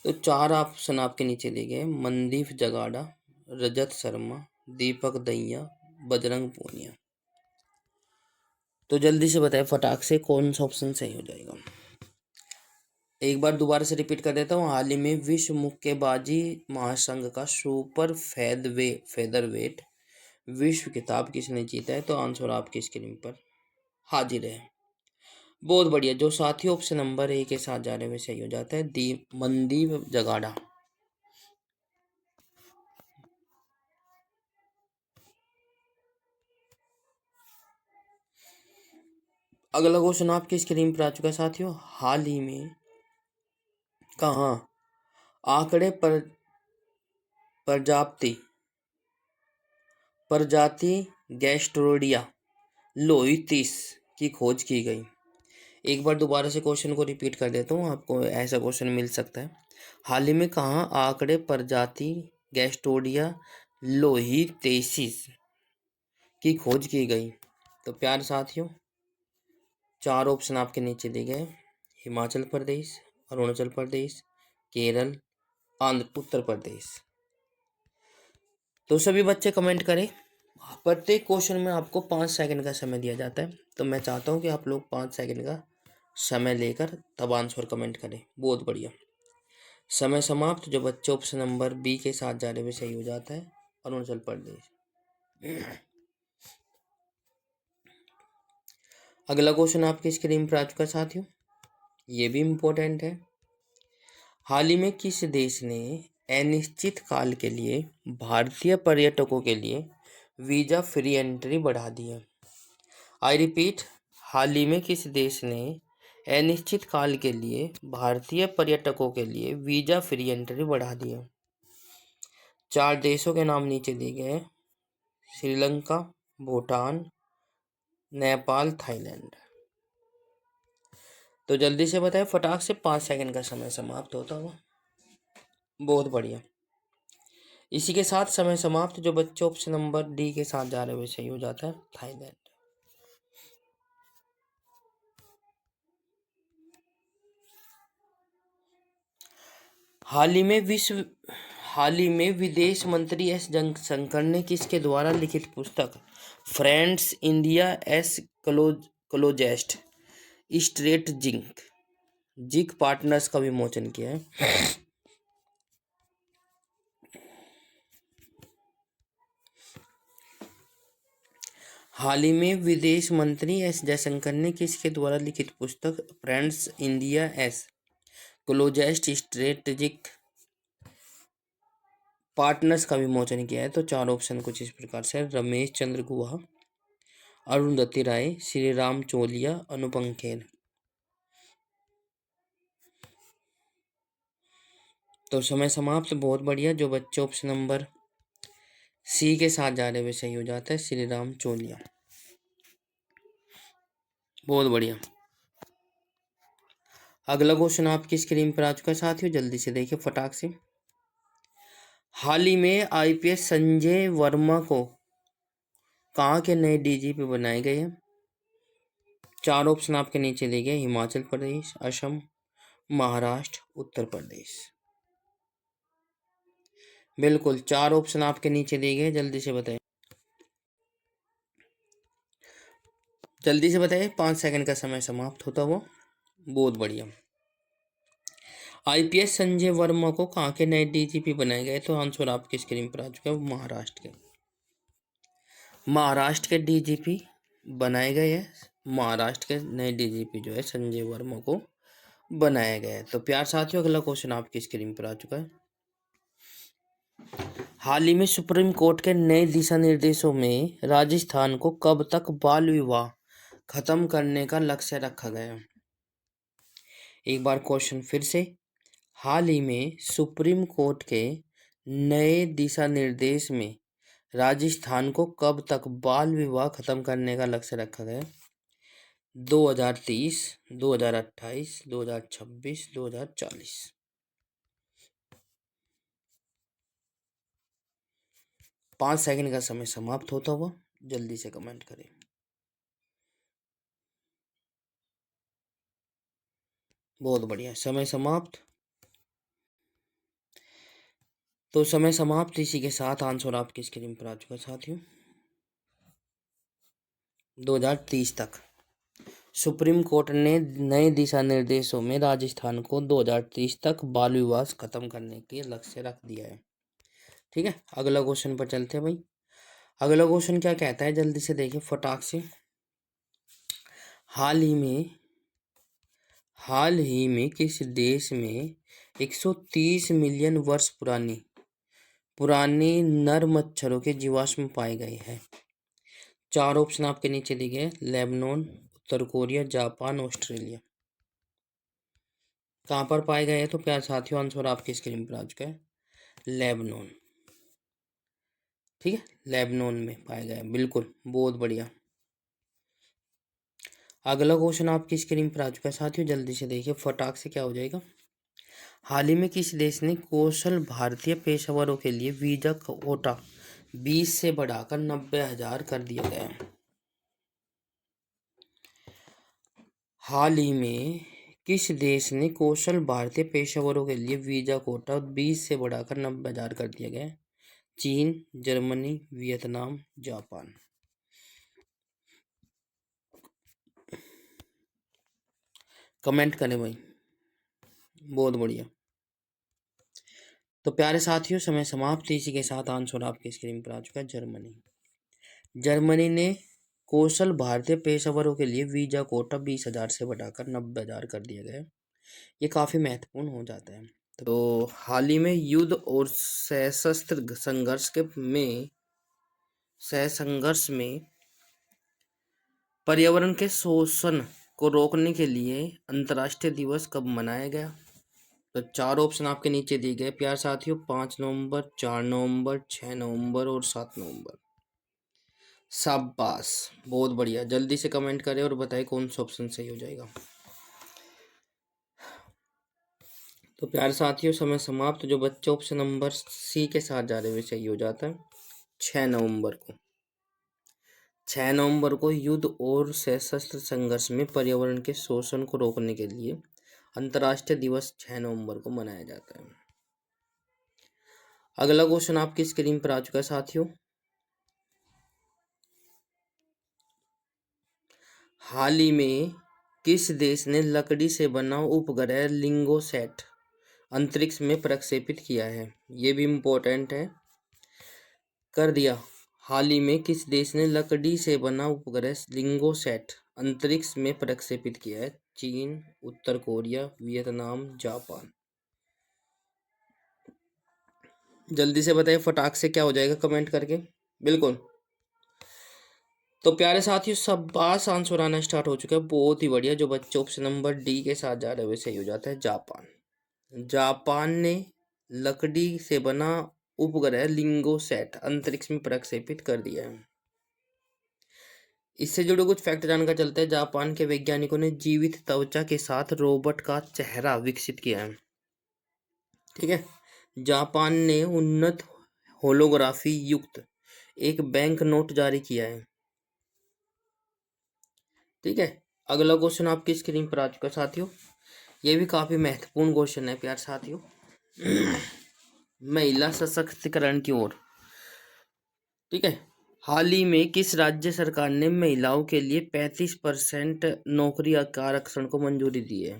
तो 4 ऑप्शन आपके नीचे दिए गए हैं। मनदीप जगाड़ा, रजत शर्मा, दीपक दहिया, बजरंग पूनिया। तो जल्दी से बताएं फटाक से कौन सा ऑप्शन सही हो जाएगा। एक बार दोबारा से रिपीट कर देता हूँ। हाल ही में विश्व मुक्केबाजी महासंघ का सुपर फेदरवेट विश्व खिताब किसने जीता है। तो आंसर आपकी स्क्रीन पर हाजिर है। बहुत बढ़िया। जो साथी ऑप्शन नंबर ए के साथ जा रहे हैं सही हो जाता है। मनदीप जगाड़ा। अगला क्वेश्चन आपकी स्क्रीन पर आ चुका है साथियों। हाल ही में कहाँ आंकड़े पर प्रजाति प्रजाति गैस्ट्रोडिया लोइतिस की खोज की गई। एक बार दोबारा से क्वेश्चन को रिपीट कर देता हूँ, आपको ऐसा क्वेश्चन मिल सकता है। हाल ही में कहाँ आंकड़े प्रजाति गैस्ट्रोडिया लोहितेसिस की खोज की गई। तो प्यार साथियों 4 ऑप्शन आपके नीचे दिए गए। हिमाचल प्रदेश, अरुणाचल प्रदेश, केरल, उत्तर प्रदेश। तो सभी बच्चे कमेंट करें। प्रत्येक क्वेश्चन में आपको 5 सेकंड का समय दिया जाता है। तो मैं चाहता हूँ कि आप लोग 5 सेकंड का समय लेकर तब आंसर कमेंट करें। बहुत बढ़िया। समय समाप्त। जो बच्चे ऑप्शन नंबर बी के साथ जा रहे हुए सही हो जाता है। अरुणाचल प्रदेश। अगला क्वेश्चन आपकी स्क्रीन पर आ चुका है साथियों। ये भी इम्पोर्टेंट है। हाल ही में किस देश ने अनिश्चित काल के लिए भारतीय पर्यटकों के लिए वीजा फ्री एंट्री बढ़ा दी है। आई रिपीट, हाल ही में किस देश ने अनिश्चित काल के लिए भारतीय पर्यटकों के लिए वीजा फ्री एंट्री बढ़ा दी है। 4 देशों के नाम नीचे दिए गए हैं। श्रीलंका, भूटान, नेपाल, थाईलैंड। तो जल्दी से बताएं फटाक से। 5 सेकंड का समय समाप्त होता हुआ। बहुत बढ़िया। इसी के साथ समय समाप्त। जो बच्चे ऑप्शन नंबर डी के साथ जा रहे हुए सही हो जाता है। थाईलैंड। हाल ही में विदेश मंत्री एस जयशंकर ने किसके द्वारा लिखित पुस्तक friends India S closest strategic partners का विमोचन किया है। हाल ही में विदेश मंत्री एस जयशंकर ने किसके द्वारा लिखित पुस्तक friends India S closest strategic partners का विमोचन किया है। तो 4 ऑप्शन कुछ इस प्रकार से। रमेश चंद्र गुहा, अरुंधति राय, श्री राम चोलिया, अनुपम खेर। तो समय समाप्त। बहुत बढ़िया। जो बच्चे ऑप्शन नंबर सी के साथ जा रहे हुए सही हो जाता है। श्री राम चोलिया। बहुत बढ़िया। अगला क्वेश्चन आपकी स्क्रीन पर आ चुका है साथियों। जल्दी से देखिए फटाक से। हाल ही में आईपीएस संजय वर्मा को कहाँ के नए डीजीपी बनाए गए हैं। 4 ऑप्शन आपके नीचे दिए गए। हिमाचल प्रदेश, असम, महाराष्ट्र, उत्तर प्रदेश। बिल्कुल 4 ऑप्शन आपके नीचे दिए गए। जल्दी से बताएं। जल्दी से बताइए। 5 सेकंड का समय समाप्त होता हुआ। बहुत बढ़िया। आईपीएस संजय वर्मा को कहाँ के नए डीजीपी बनाए गए। तो आंसर आपकी स्क्रीन पर आ चुका है। महाराष्ट्र के डीजीपी बनाए गए हैं। महाराष्ट्र के नए डीजीपी जो है संजय वर्मा को बनाया गया है। तो प्यार साथियों अगला क्वेश्चन आपकी स्क्रीन पर आ चुका है। हाल ही में सुप्रीम कोर्ट के नए दिशा निर्देशों में राजस्थान को कब तक बाल विवाह खत्म करने का लक्ष्य रखा गया। एक बार क्वेश्चन फिर से। हाल ही में सुप्रीम कोर्ट के नए दिशा निर्देश में राजस्थान को कब तक बाल विवाह खत्म करने का लक्ष्य रखा गया। 2030, 2028, 2026, 2040। 5 सेकंड का समय समाप्त होता हुआ। जल्दी से कमेंट करें। बहुत बढ़िया। समय समाप्त। तो समय समाप्त, इसी के साथ आंसर आपकी स्क्रीन पर आ चुका है साथियों। 2030 तक सुप्रीम कोर्ट ने नए दिशा निर्देशों में राजस्थान को 2030 तक बाल विवाह खत्म करने के लक्ष्य रख दिया है। ठीक है, अगला क्वेश्चन पर चलते हैं भाई। अगला क्वेश्चन क्या कहता है, जल्दी से देखिए फटाक से। हाल ही में किस देश में 130 मिलियन वर्ष पुरानी नर मच्छरों के जीवाश्म पाए गए हैं? 4 ऑप्शन आपके नीचे दिए गए, लेबनान, उत्तर कोरिया, जापान, ऑस्ट्रेलिया। कहाँ पर पाए गए हैं? तो प्यार साथियों, आंसर आपकी स्क्रीन पर आ चुका है, लेबनान। ठीक है, लेबनान में पाए गए, बिल्कुल, बहुत बढ़िया। अगला क्वेश्चन आपकी स्क्रीन पर आ चुका है साथियों, जल्दी से देखिए फटाक से क्या हो जाएगा। हाल ही में किस देश ने कौशल भारतीय पेशेवरों के लिए वीजा कोटा 20 से बढ़ाकर 90,000 कर दिया गया है? हाल ही में किस देश ने कौशल भारतीय पेशेवरों के लिए वीजा कोटा 20 से बढ़ाकर 90,000 कर दिया गया है? चीन, जर्मनी, वियतनाम, जापान। कमेंट करें भाई, बहुत बढ़िया। तो प्यारे साथियों, समय समाप्त, इसी के साथ आंसर आपकी स्क्रीन पर आ चुका है, जर्मनी। जर्मनी ने कौशल भारतीय पेशेवरों के लिए वीजा कोटा 20,000 से बढ़ाकर 90,000 कर दिया गया है। ये काफ़ी महत्वपूर्ण हो जाता है। तो हाल ही में युद्ध और सहसंघर्ष में पर्यावरण के शोषण को रोकने के लिए अंतर्राष्ट्रीय दिवस कब मनाया गया? तो 4 ऑप्शन आपके नीचे दिए गए प्यार साथियों, 5 नवंबर, 4 नवंबर, 6 नवंबर और 7 नवंबर। शाबाश, बहुत बढ़िया। जल्दी से कमेंट करें और बताएं कौन सा ऑप्शन सही हो जाएगा। तो प्यारे साथियों, समय समाप्त। जो बच्चे ऑप्शन नंबर सी के साथ जा रहे हुए सही हो जाता है, 6 नवंबर को। 6 नवंबर को युद्ध और सशस्त्र संघर्ष में पर्यावरण के शोषण को रोकने के लिए अंतर्राष्ट्रीय दिवस 6 नवंबर को मनाया जाता है। अगला क्वेश्चन आपकी स्क्रीन पर आ चुका है साथियों। हाल ही में किस देश ने लकड़ी से बना उपग्रह लिंगोसैट अंतरिक्ष में प्रक्षेपित किया है? ये भी इम्पोर्टेंट है, कर दिया। हाल ही में किस देश ने लकड़ी से बना उपग्रह लिंगोसैट अंतरिक्ष में प्रक्षेपित किया है? चीन, उत्तर कोरिया, वियतनाम, जापान। जल्दी से बताइए फटाक से क्या हो जाएगा कमेंट करके, बिल्कुल। तो प्यारे साथियों, सब बास आंसर आना स्टार्ट हो चुका है, बहुत ही बढ़िया। जो बच्चे ऑप्शन नंबर डी के साथ जा रहे हैं वैसे ही हो जाता है, जापान। जापान ने लकड़ी से बना उपग्रह लिंगोसैट अंतरिक्ष में प्रक्षेपित कर दिया है। इससे जुड़े कुछ फैक्ट जानकर चलते हैं। जापान के वैज्ञानिकों ने जीवित त्वचा के साथ रोबोट का चेहरा विकसित किया है। ठीक है, जापान ने उन्नत होलोग्राफी युक्त एक बैंक नोट जारी किया है। ठीक है, अगला क्वेश्चन आपकी स्क्रीन पर आ चुका है साथियों। ये भी काफी महत्वपूर्ण क्वेश्चन है प्यार साथियों। महिला सशक्तिकरण की ओर। ठीक है, हाल ही में किस राज्य सरकार ने महिलाओं के लिए 35% नौकरी का आरक्षण को मंजूरी दी है?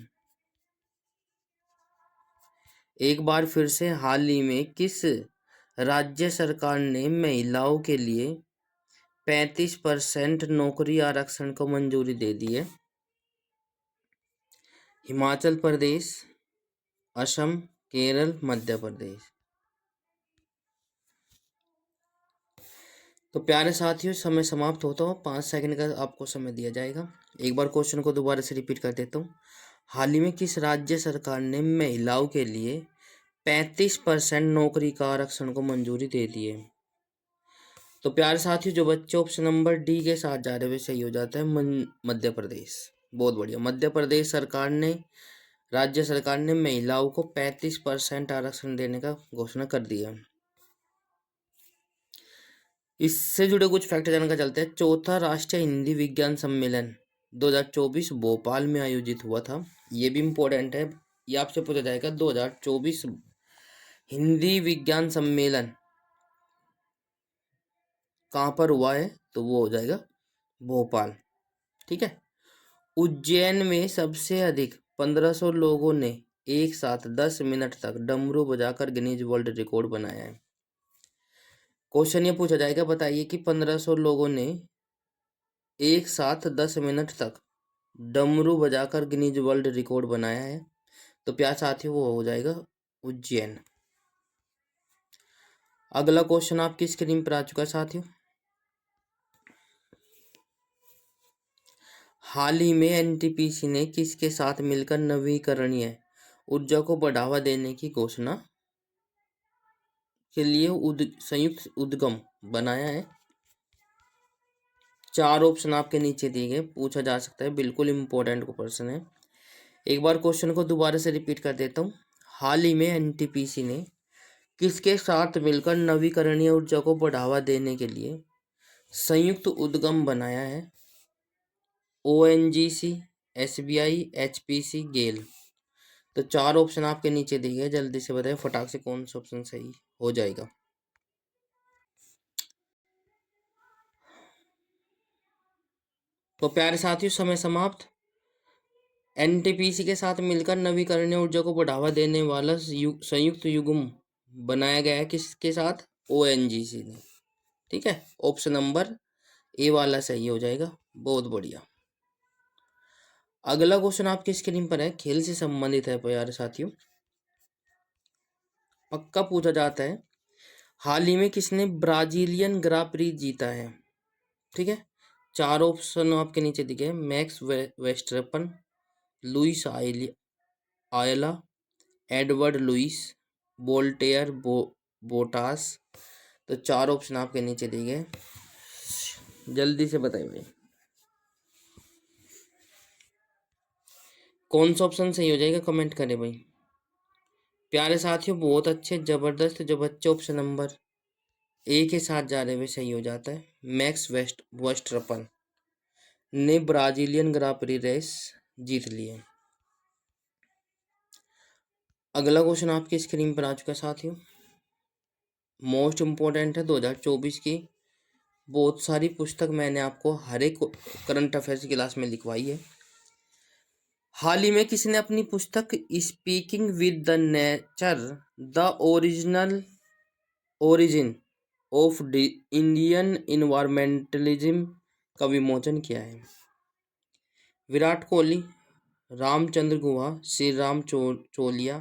एक बार फिर से, हाल ही में किस राज्य सरकार ने महिलाओं के लिए 35% नौकरी आरक्षण को मंजूरी दे दी है? हिमाचल प्रदेश, असम, केरल, मध्य प्रदेश। तो प्यारे साथियों, समय समाप्त होता हो, 5 सेकंड का आपको समय दिया जाएगा। एक बार क्वेश्चन को दोबारा से रिपीट कर देता हूँ। हाल ही में किस राज्य सरकार ने महिलाओं के लिए 35% नौकरी का आरक्षण को मंजूरी दे दी है? तो प्यारे साथियों, जो बच्चे ऑप्शन नंबर डी के साथ जा रहे हुए सही हो जाता है, मध्य प्रदेश। बहुत बढ़िया, मध्य प्रदेश सरकार ने, राज्य सरकार ने महिलाओं को 35% आरक्षण देने का घोषणा कर दिया। इससे जुड़े कुछ फैक्ट जानकर चलते हैं। चौथा राष्ट्रीय हिंदी विज्ञान सम्मेलन 2024 भोपाल में आयोजित हुआ था। ये भी इम्पोर्टेंट है, ये आपसे पूछा जाएगा 2024 हिंदी विज्ञान सम्मेलन कहाँ पर हुआ है? तो वो हो जाएगा भोपाल। ठीक है। उज्जैन में सबसे अधिक 1500 लोगों ने एक साथ 10 मिनट तक डमरू बजाकर गिनीज वर्ल्ड रिकॉर्ड बनाया है। क्वेश्चन ये पूछा जाएगा, बताइए कि 1500 लोगों ने एक साथ 10 मिनट तक डमरू बजाकर गिनीज वर्ल्ड रिकॉर्ड बनाया है। तो प्यार साथियों वो हो जाएगा उज्जैन। अगला क्वेश्चन आपकी स्क्रीन पर आ चुका है साथियों। हाल ही में एनटीपीसी ने किसके साथ मिलकर नवीकरणीय ऊर्जा को बढ़ावा देने की घोषणा के लिए संयुक्त उद्यम बनाया है? 4 ऑप्शन आपके नीचे दिए गए, पूछा जा सकता है, बिल्कुल इंपॉर्टेंट क्वेश्चन है। एक बार क्वेश्चन को दोबारा से रिपीट कर देता हूँ। हाल ही में एनटीपीसी ने किसके साथ मिलकर नवीकरणीय ऊर्जा को बढ़ावा देने के लिए संयुक्त उद्यम बनाया है? ओएनजीसी, एसबीआई, एचपीसी, गेल। तो 4 ऑप्शन आपके नीचे दिए गए, जल्दी से बताएं फटाक से कौन सा ऑप्शन सही हो जाएगा। तो प्यारे साथियों समय समाप्त। एनटीपीसी के साथ मिलकर नवीकरणीय ऊर्जा को बढ़ावा देने वाला संयुक्त युग्म बनाया गया है किसके साथ? ओएनजीसी ने। ठीक है, ऑप्शन नंबर ए वाला सही हो जाएगा। बहुत बढ़िया। अगला क्वेश्चन आपकी स्क्रीन पर है, खेल से संबंधित है प्यारे साथियों, पक्का पूछा जाता है। हाल ही में किसने ब्राजीलियन ग्रां प्री जीता है? ठीक है, 4 ऑप्शन आपके नीचे दिखे हैं। मैक्स वेस्टरपन, लुइस आयला, एडवर्ड लुइस, वोल्टेयर बोटास। तो 4 ऑप्शन आपके नीचे दिए गए, जल्दी से बताइए भाई कौन सा ऑप्शन सही हो जाएगा, कमेंट करें भाई। प्यारे साथियों बहुत अच्छे जबरदस्त, जो बच्चे ऑप्शन नंबर ए के साथ जा रहे हुए सही हो जाता है। मैक्स वेस्टरपन ने ब्राजीलियन ग्रां प्री रेस जीत ली है। अगला क्वेश्चन आपकी स्क्रीन पर आ चुका है साथियों, मोस्ट इम्पोर्टेंट है 2024 की। बहुत सारी पुस्तक मैंने आपको हर एक करंट अफेयर्स की क्लास में लिखवाई है। हाल ही में किसने अपनी पुस्तक speaking with the nature the original origin of Indian environmentalism का विमोचन किया है? विराट कोहली, रामचंद्र गुहा, श्री राम चोलिया,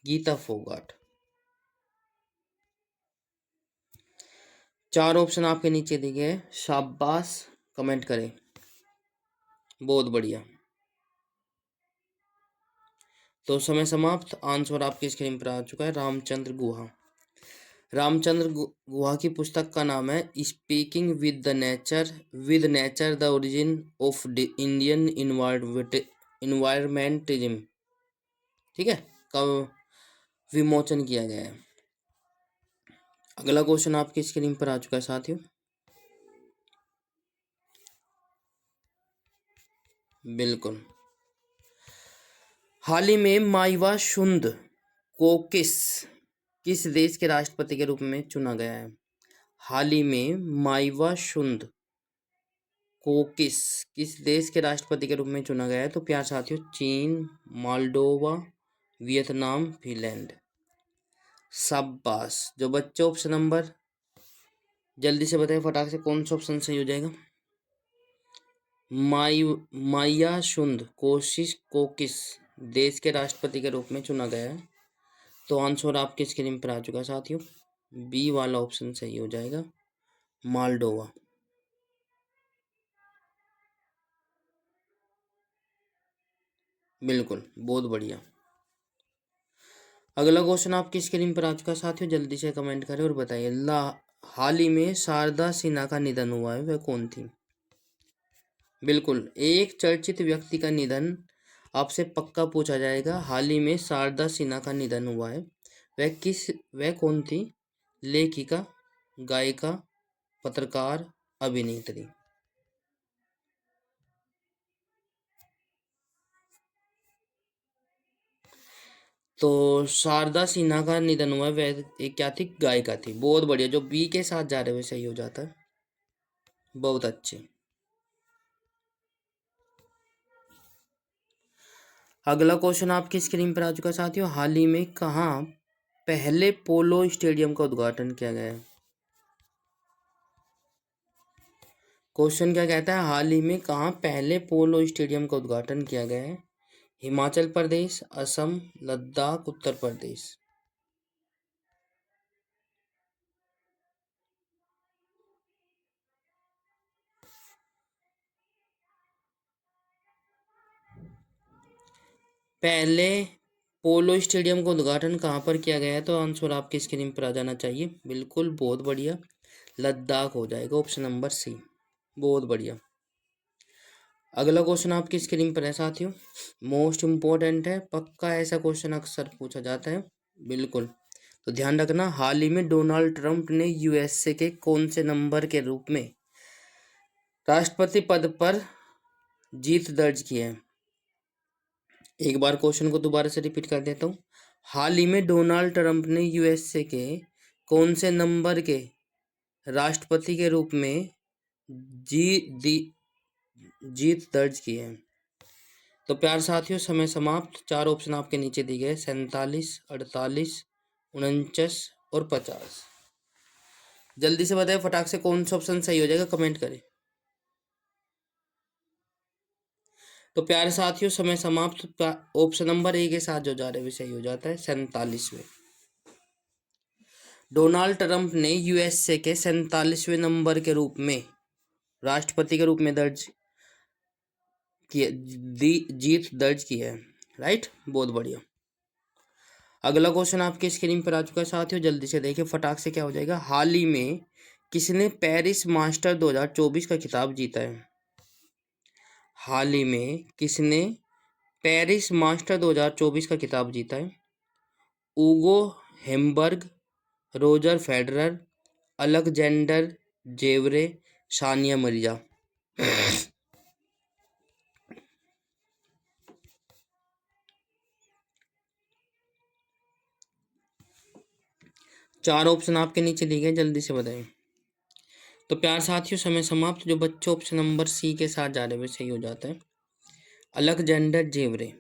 गीता फोगाट। 4 ऑप्शन आपके नीचे दिए गए, शाबाश, कमेंट करें। बहुत बढ़िया। तो समय समाप्त, आंसर आपकी स्क्रीन पर आ चुका है, रामचंद्र गुहा। रामचंद्र गुहा की पुस्तक का नाम है speaking with nature the origin of Indian environmentalism. ठीक है, कब विमोचन किया गया है। अगला क्वेश्चन आपकी स्क्रीन पर आ चुका है साथियों, बिल्कुल। हाल ही में माइवा शुंद को किस देश के राष्ट्रपति के रूप में चुना गया है? हाल ही में माइवा शुंद को किस देश के राष्ट्रपति के रूप में चुना गया है? तो प्यार साथियों, चीन, मोल्डोवा, वियतनाम, फिनलैंड। शाबाश, जो बच्चे ऑप्शन नंबर जल्दी से बताएं फटाक से कौन सा ऑप्शन सही हो जाएगा। माइया शुंद को किस देश के राष्ट्रपति के रूप में चुना गया है? तो आंसर आपके स्क्रीन पर आ चुका है साथियों, बी वाला ऑप्शन सही हो जाएगा, मोल्डोवा। बिल्कुल, बहुत बढ़िया। अगला क्वेश्चन आपकी स्क्रीन पर आ चुका है साथियों, जल्दी से कमेंट करें और बताइए, हाल ही में शारदा सिन्हा का निधन हुआ है, वह कौन थी? बिल्कुल, एक चर्चित व्यक्ति का निधन आपसे पक्का पूछा जाएगा। हाल ही में शारदा सिन्हा का निधन हुआ है, वह कौन थी? लेखिका, गायिका, पत्रकार, अभिनेत्री। तो शारदा सिन्हा का निधन हुआ, वह एक क्या थी, गायिका थी। बहुत बढ़िया, जो बी के साथ जा रहे हुए सही हो जाता है। बहुत अच्छे। अगला क्वेश्चन आपकी स्क्रीन पर आ चुका है साथियों। हाल ही में कहाँ पहले पोलो स्टेडियम का उद्घाटन किया गया है? क्वेश्चन क्या कहता है, हाल ही में कहाँ पहले पोलो स्टेडियम का उद्घाटन किया गया है? हिमाचल प्रदेश, असम, लद्दाख, उत्तर प्रदेश। पहले पोलो स्टेडियम का उद्घाटन कहाँ पर किया गया है? तो आंसर आपकी स्क्रीन पर आ जाना चाहिए। बिल्कुल, बहुत बढ़िया, लद्दाख हो जाएगा, ऑप्शन नंबर सी। बहुत बढ़िया। अगला क्वेश्चन आपकी स्क्रीन पर है साथियों, मोस्ट इम्पोर्टेंट है, पक्का ऐसा क्वेश्चन अक्सर पूछा जाता है। बिल्कुल, तो ध्यान रखना। हाल ही में डोनाल्ड ट्रंप ने यूएसए के कौन से नंबर के रूप में राष्ट्रपति पद पर जीत दर्ज की है? एक बार क्वेश्चन को दोबारा से रिपीट कर देता हूँ। हाल ही में डोनाल्ड ट्रंप ने यूएसए के कौन से नंबर के राष्ट्रपति के रूप में जी दी जीत दर्ज की है? तो प्यार साथियों, समय समाप्त। चार ऑप्शन आपके नीचे दिए गए, 47, 48, 49 और 50। जल्दी से बताएं फटाक से कौन सा ऑप्शन सही हो जाएगा, कमेंट करें। तो प्यारे साथियों, समय समाप्त। ऑप्शन नंबर ए के साथ जो जा रहे हैं सही हो जाता है, 47वें। डोनाल्ड ट्रंप ने यूएसए के 47वें नंबर के रूप में राष्ट्रपति के रूप में दर्ज किया जीत दर्ज की है। राइट, बहुत बढ़िया। अगला क्वेश्चन आपके स्क्रीन पर आ चुका है साथियों, जल्दी से देखिए फटाक से क्या हो जाएगा। हाल ही में किसने पेरिस मास्टर 2024 का खिताब जीता है? हाल ही में किसने पेरिस मास्टर 2024 का खिताब जीता है? ऊगो Hamburg, Roger Federer, Alexander जेवरे, Sania Mirza. चार ऑप्शन आपके नीचे दिए गए, जल्दी से बताएं। तो प्यार साथियों, समय समाप्त। जो बच्चे ऑप्शन नंबर सी के साथ जा रहे हैं सही हो जाता है। अलेक्जेंडर जेवरे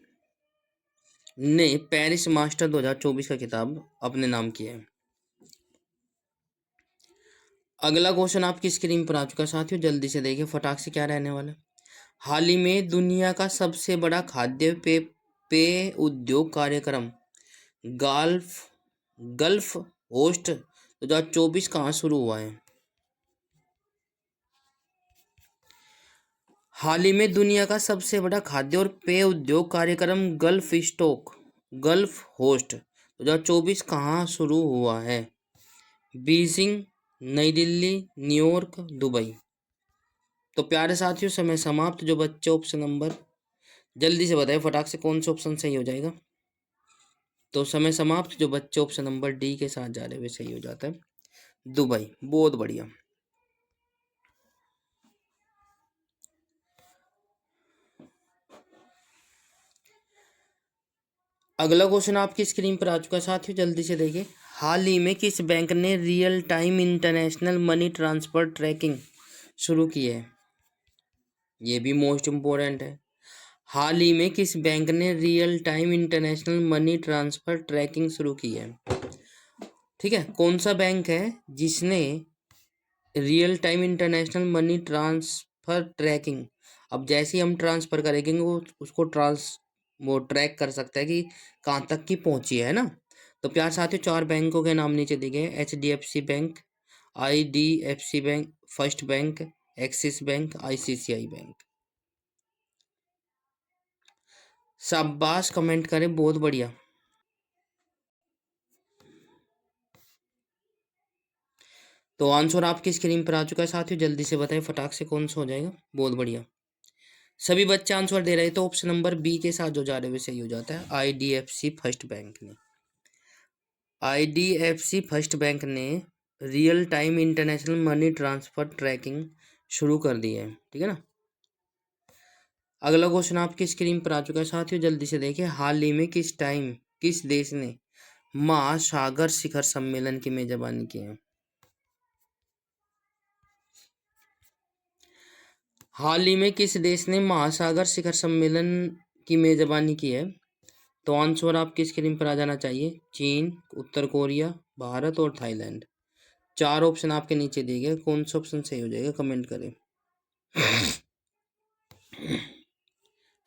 ने पेरिस मास्टर 2024 का खिताब अपने नाम किया है। अगला क्वेश्चन आपकी स्क्रीन पर आ चुका है साथियों, जल्दी से देखिए फटाक से क्या रहने वाला है। हाल ही में दुनिया का सबसे बड़ा खाद्य पेय उद्योग कार्यक्रम गल्फ गल्फ होस्ट 2024 कहाँ शुरू हुआ है? हाल ही में दुनिया का सबसे बड़ा खाद्य और पेय उद्योग कार्यक्रम गल्फ होस्ट 2024 कहाँ शुरू हुआ है? बीजिंग, नई दिल्ली, न्यूयॉर्क, दुबई। तो प्यारे साथियों, समय समाप्त। जो बच्चे ऑप्शन नंबर, जल्दी से बताएं फटाक से कौन सा ऑप्शन सही हो जाएगा। तो समय समाप्त। जो बच्चे ऑप्शन नंबर डी के साथ जा रहे हैं सही हो जाता है, दुबई। बहुत बढ़िया। अगला क्वेश्चन आपकी स्क्रीन पर आ चुका है साथियों, जल्दी से देखिए। हाल ही में किस बैंक ने real time international money transfer tracking शुरू की है? ये भी मोस्ट इम्पोर्टेंट है। हाल ही में किस बैंक ने real time international money transfer tracking शुरू की है? ठीक है, कौन सा बैंक है जिसने real time international money transfer tracking, अब जैसे ही हम ट्रांसफर करेंगे वो ट्रैक कर सकता है कि कहाँ तक की पहुंची है ना। तो प्यार साथियों, चार बैंकों के नाम नीचे दिए गए, HDFC bank, IDFC bank, first bank, axis bank, ICICI bank. शाबाश, कमेंट करें, बहुत बढ़िया। तो आंसर आपकी स्क्रीन पर आ चुका है साथियों, जल्दी से बताएं फटाक से कौन सा हो जाएगा। बहुत बढ़िया, सभी बच्चे आंसर दे रहे हैं। तो ऑप्शन नंबर बी के साथ जो जा रहे हैं सही हो जाता है, IDFC फर्स्ट बैंक ने। IDFC फर्स्ट बैंक ने real time international money transfer tracking शुरू कर दी है। ठीक है ना। अगला क्वेश्चन आपकी स्क्रीन पर आ चुका है साथियों, जल्दी से देखिए। हाल ही में किस टाइम किस देश ने महासागर शिखर सम्मेलन की मेजबानी की है? हाल ही में किस देश ने महासागर शिखर सम्मेलन की मेजबानी की है? तो आंसर आपकी स्क्रीन पर आ जाना चाहिए। चीन, उत्तर कोरिया, भारत और थाईलैंड। 4 ऑप्शन आपके नीचे दिए गए, कौन सा ऑप्शन सही हो जाएगा कमेंट करें।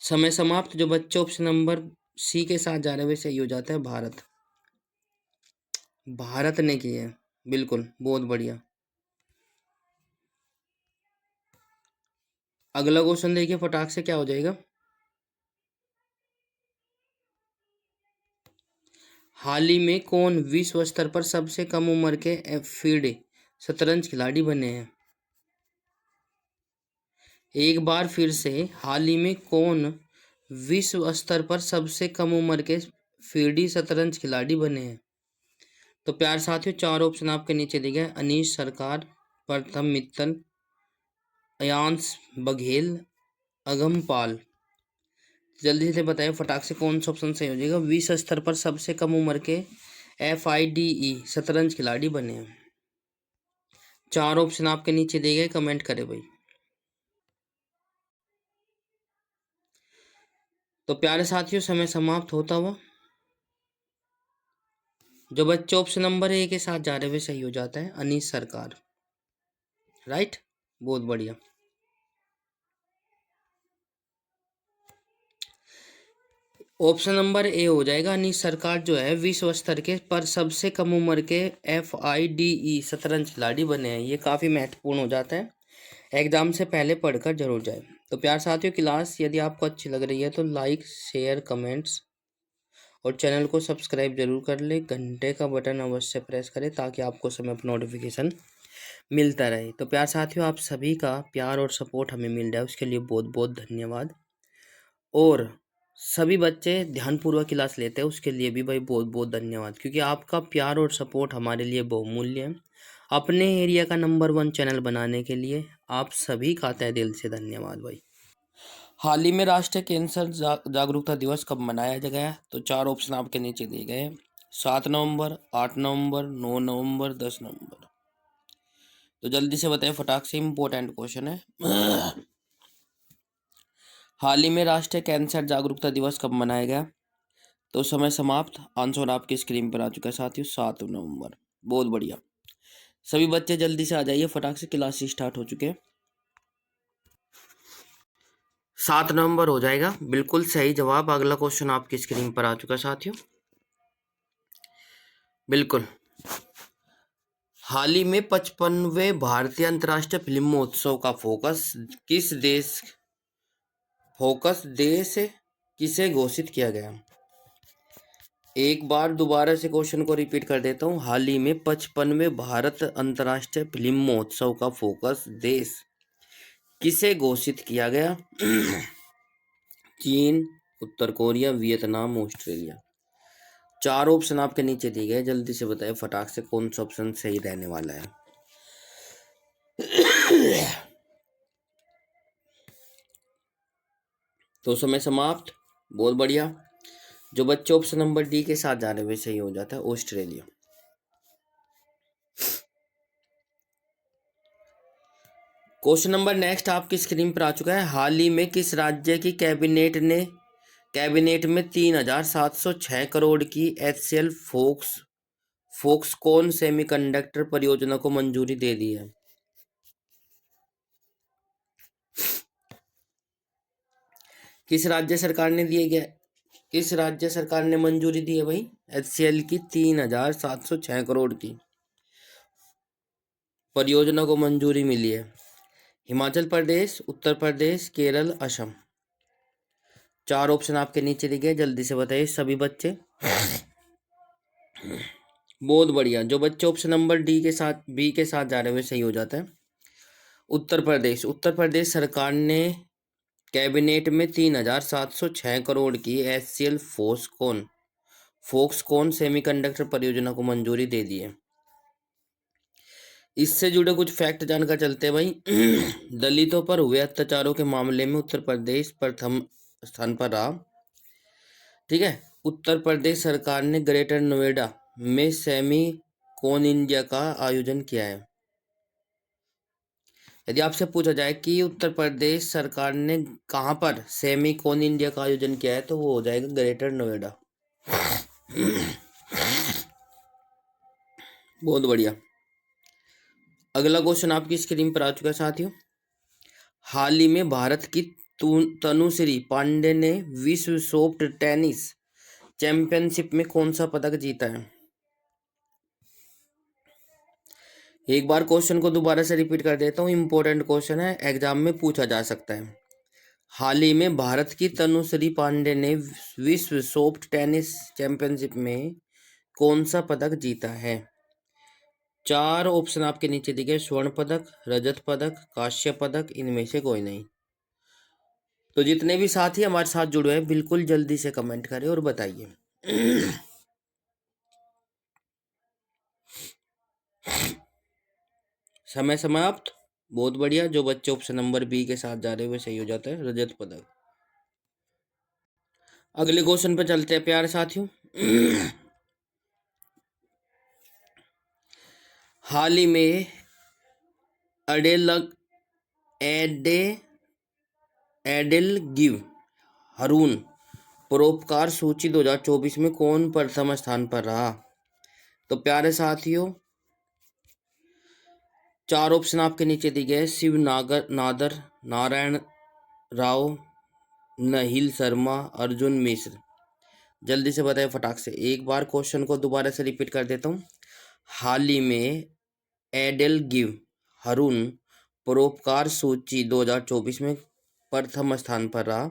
समय समाप्त। जो बच्चे ऑप्शन नंबर सी के साथ जा रहे हैं वे सही हो जाता है, भारत। भारत ने की है, बिल्कुल, बहुत बढ़िया। अगला क्वेश्चन देखिए फटाक से क्या हो जाएगा। हाल ही में कौन विश्व स्तर पर सबसे कम उम्र के FIDE शतरंज खिलाड़ी बने हैं? एक बार फिर से, हाल ही में कौन विश्व स्तर पर सबसे कम उम्र के FIDE शतरंज खिलाड़ी बने हैं? तो प्यार साथियों, 4 ऑप्शन आपके नीचे दिए गए। अनीश सरकार, प्रथम मित्तल, अयांश बघेल, अगम पाल। जल्दी से बताइए फटाक से कौन सा ऑप्शन सही हो जाएगा। विश्व स्तर पर सबसे कम उम्र के FIDE शतरंज खिलाड़ी बने हैं। 4 ऑप्शन आपके नीचे दिए गए, कमेंट करें भाई। तो प्यारे साथियों, समय समाप्त होता हुआ। जो बच्चे ऑप्शन नंबर ए के साथ जा रहे हुए सही हो जाता है, अनीश सरकार। राइट, बहुत बढ़िया। ऑप्शन नंबर ए हो जाएगा। अनीश सरकार जो है विश्व स्तर के पर सबसे कम उम्र के FIDE शतरंज खिलाड़ी बने हैं। ये काफ़ी महत्वपूर्ण हो जाता है, एग्जाम से पहले पढ़कर जरूर जाए। तो प्यार साथियों, क्लास यदि आपको अच्छी लग रही है तो लाइक, शेयर, कमेंट्स और चैनल को सब्सक्राइब जरूर कर ले। घंटे का बटन अवश्य प्रेस करें ताकि आपको समय पर नोटिफिकेशन मिलता रहे। तो प्यार साथियों, आप सभी का प्यार और सपोर्ट हमें मिल रहा है, उसके लिए बहुत बहुत धन्यवाद। और सभी बच्चे ध्यानपूर्वक क्लास लेते हैं, उसके लिए भी भाई बहुत बहुत धन्यवाद, क्योंकि आपका प्यार और सपोर्ट हमारे लिए बहुमूल्य है। अपने एरिया का नंबर 1 चैनल बनाने के लिए आप सभी का तहे दिल से धन्यवाद भाई। हाल ही में राष्ट्रीय कैंसर जागरूकता दिवस कब मनाया गया? तो 4 ऑप्शन आपके नीचे दिए गए। 7 नवंबर, 8 नवंबर, 9 नवंबर, 10 नवंबर। तो जल्दी से बताइए फटाक से, इम्पोर्टेंट क्वेश्चन है। हाल ही में राष्ट्रीय कैंसर जागरूकता दिवस कब मनाया गया? तो समय समाप्त। आंसर आपकी स्क्रीन पर आ चुका है साथियों, 7 नवंबर। बहुत बढ़िया। सभी बच्चे जल्दी से आ जाइए, फटाक से क्लास स्टार्ट हो चुके हैं। 7 नवंबर हो जाएगा, बिल्कुल सही जवाब। अगला क्वेश्चन आपकी स्क्रीन पर आ चुका है साथियों, बिल्कुल। हाल ही में 55वें भारतीय अंतर्राष्ट्रीय फिल्म महोत्सव का फोकस देश किसे घोषित किया गया? एक बार दोबारा से क्वेश्चन को रिपीट कर देता हूँ। हाल ही में 55वें भारत अंतर्राष्ट्रीय फिल्म महोत्सव का फोकस देश किसे घोषित किया गया? चीन, उत्तर कोरिया, वियतनाम, ऑस्ट्रेलिया। 4 ऑप्शन आपके नीचे दिए गए, जल्दी से बताइए फटाक से कौन सा ऑप्शन सही रहने वाला है। तो समय समाप्त। बहुत बढ़िया। जो बच्चे ऑप्शन नंबर डी के साथ जा रहे हैं वे सही हो जाता है, ऑस्ट्रेलिया। क्वेश्चन नंबर नेक्स्ट आपकी स्क्रीन पर आ चुका है। हाल ही में किस राज्य की कैबिनेट में 3706 करोड़ की HCL फोक्सकॉन सेमीकंडक्टर परियोजना को मंजूरी दे दी है? किस राज्य सरकार ने मंजूरी दी है भाई HCL की 3706 करोड़ की परियोजना को मंजूरी मिली है? हिमाचल प्रदेश, उत्तर प्रदेश, केरल, असम। 4 ऑप्शन आपके नीचे दिए गए, जल्दी से बताइए सभी बच्चे। बहुत बढ़िया। जो बच्चे ऑप्शन नंबर बी के साथ जा रहे हुए सही हो जाता है, उत्तर प्रदेश सरकार ने कैबिनेट में 3706 करोड़ की HCL फोक्सकॉन सेमीकंडक्टर परियोजना को मंजूरी दे दी है। इससे जुड़े कुछ फैक्ट जानकर चलते हैं भाई। दलितों पर हुए अत्याचारों के मामले में उत्तर प्रदेश प्रथम स्थान पर रहा। ठीक है, उत्तर प्रदेश सरकार ने ग्रेटर नोएडा में सेमी कौन इंडिया का आयोजन किया है। यदि आपसे पूछा जाए कि उत्तर प्रदेश सरकार ने कहाँ पर सेमी कौन इंडिया का आयोजन किया है, तो वो हो जाएगा ग्रेटर नोएडा। बहुत बढ़िया। अगला क्वेश्चन आपकी स्क्रीन पर आ चुका है साथियों। हाल ही में भारत की तनुश्री पांडे ने विश्व सॉफ्ट टेनिस चैंपियनशिप में कौन सा पदक जीता है। एक बार क्वेश्चन को दोबारा से रिपीट कर देता हूँ, इंपॉर्टेंट क्वेश्चन है, एग्जाम में पूछा जा सकता है। हाल ही में भारत की तनुश्री पांडे ने विश्व सॉफ्ट टेनिस चैंपियनशिप में कौन सा पदक जीता है। 4 ऑप्शन आपके नीचे दिए गए, स्वर्ण पदक, रजत पदक, कांस्य पदक, इनमें से कोई नहीं। तो जितने भी साथी हमारे साथ जुड़े हैं बिल्कुल जल्दी से कमेंट करें और बताइए। समय समाप्त। बहुत बढ़िया। जो बच्चे ऑप्शन नंबर बी के साथ जा रहे हुए सही हो जाता है, रजत पदक। अगले क्वेश्चन पे चलते हैं प्यारे साथियों। हाल ही में एडेल गिव हरून परोपकार सूची 2024 में कौन प्रथम स्थान पर रहा। तो प्यारे साथियों 4 ऑप्शन आपके नीचे दिए गए, शिव नादर, नारायण राव, नहिल शर्मा, अर्जुन मिश्र। जल्दी से बताए फटाक से। एक बार क्वेश्चन को दोबारा से रिपीट कर देता हूँ। हाल ही में एडेल गिव हरून परोपकार सूची 2024 में प्रथम स्थान पर रहा।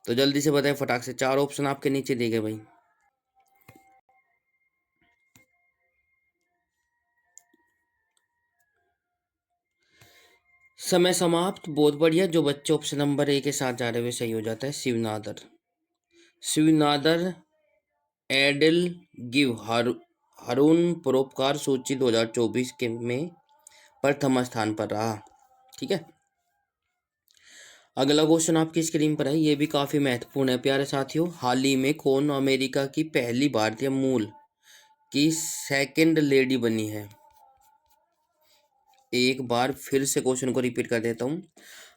तो जल्दी से बताए फटाक से। 4 ऑप्शन आपके नीचे दिए गए भाई। समय समाप्त। बहुत बढ़िया। जो बच्चे ऑप्शन नंबर ए के साथ जा रहे हुए सही हो जाता है, शिवनादर एडेल गिव हरून परोपकार सूची 2024 के में प्रथम स्थान पर रहा। ठीक है। अगला क्वेश्चन आपकी स्क्रीन पर है, ये भी काफी महत्वपूर्ण है प्यारे साथियों। हाल ही में कौन अमेरिका की पहली भारतीय मूल की सेकंड लेडी बनी है। एक बार फिर से क्वेश्चन को रिपीट कर देता हूँ।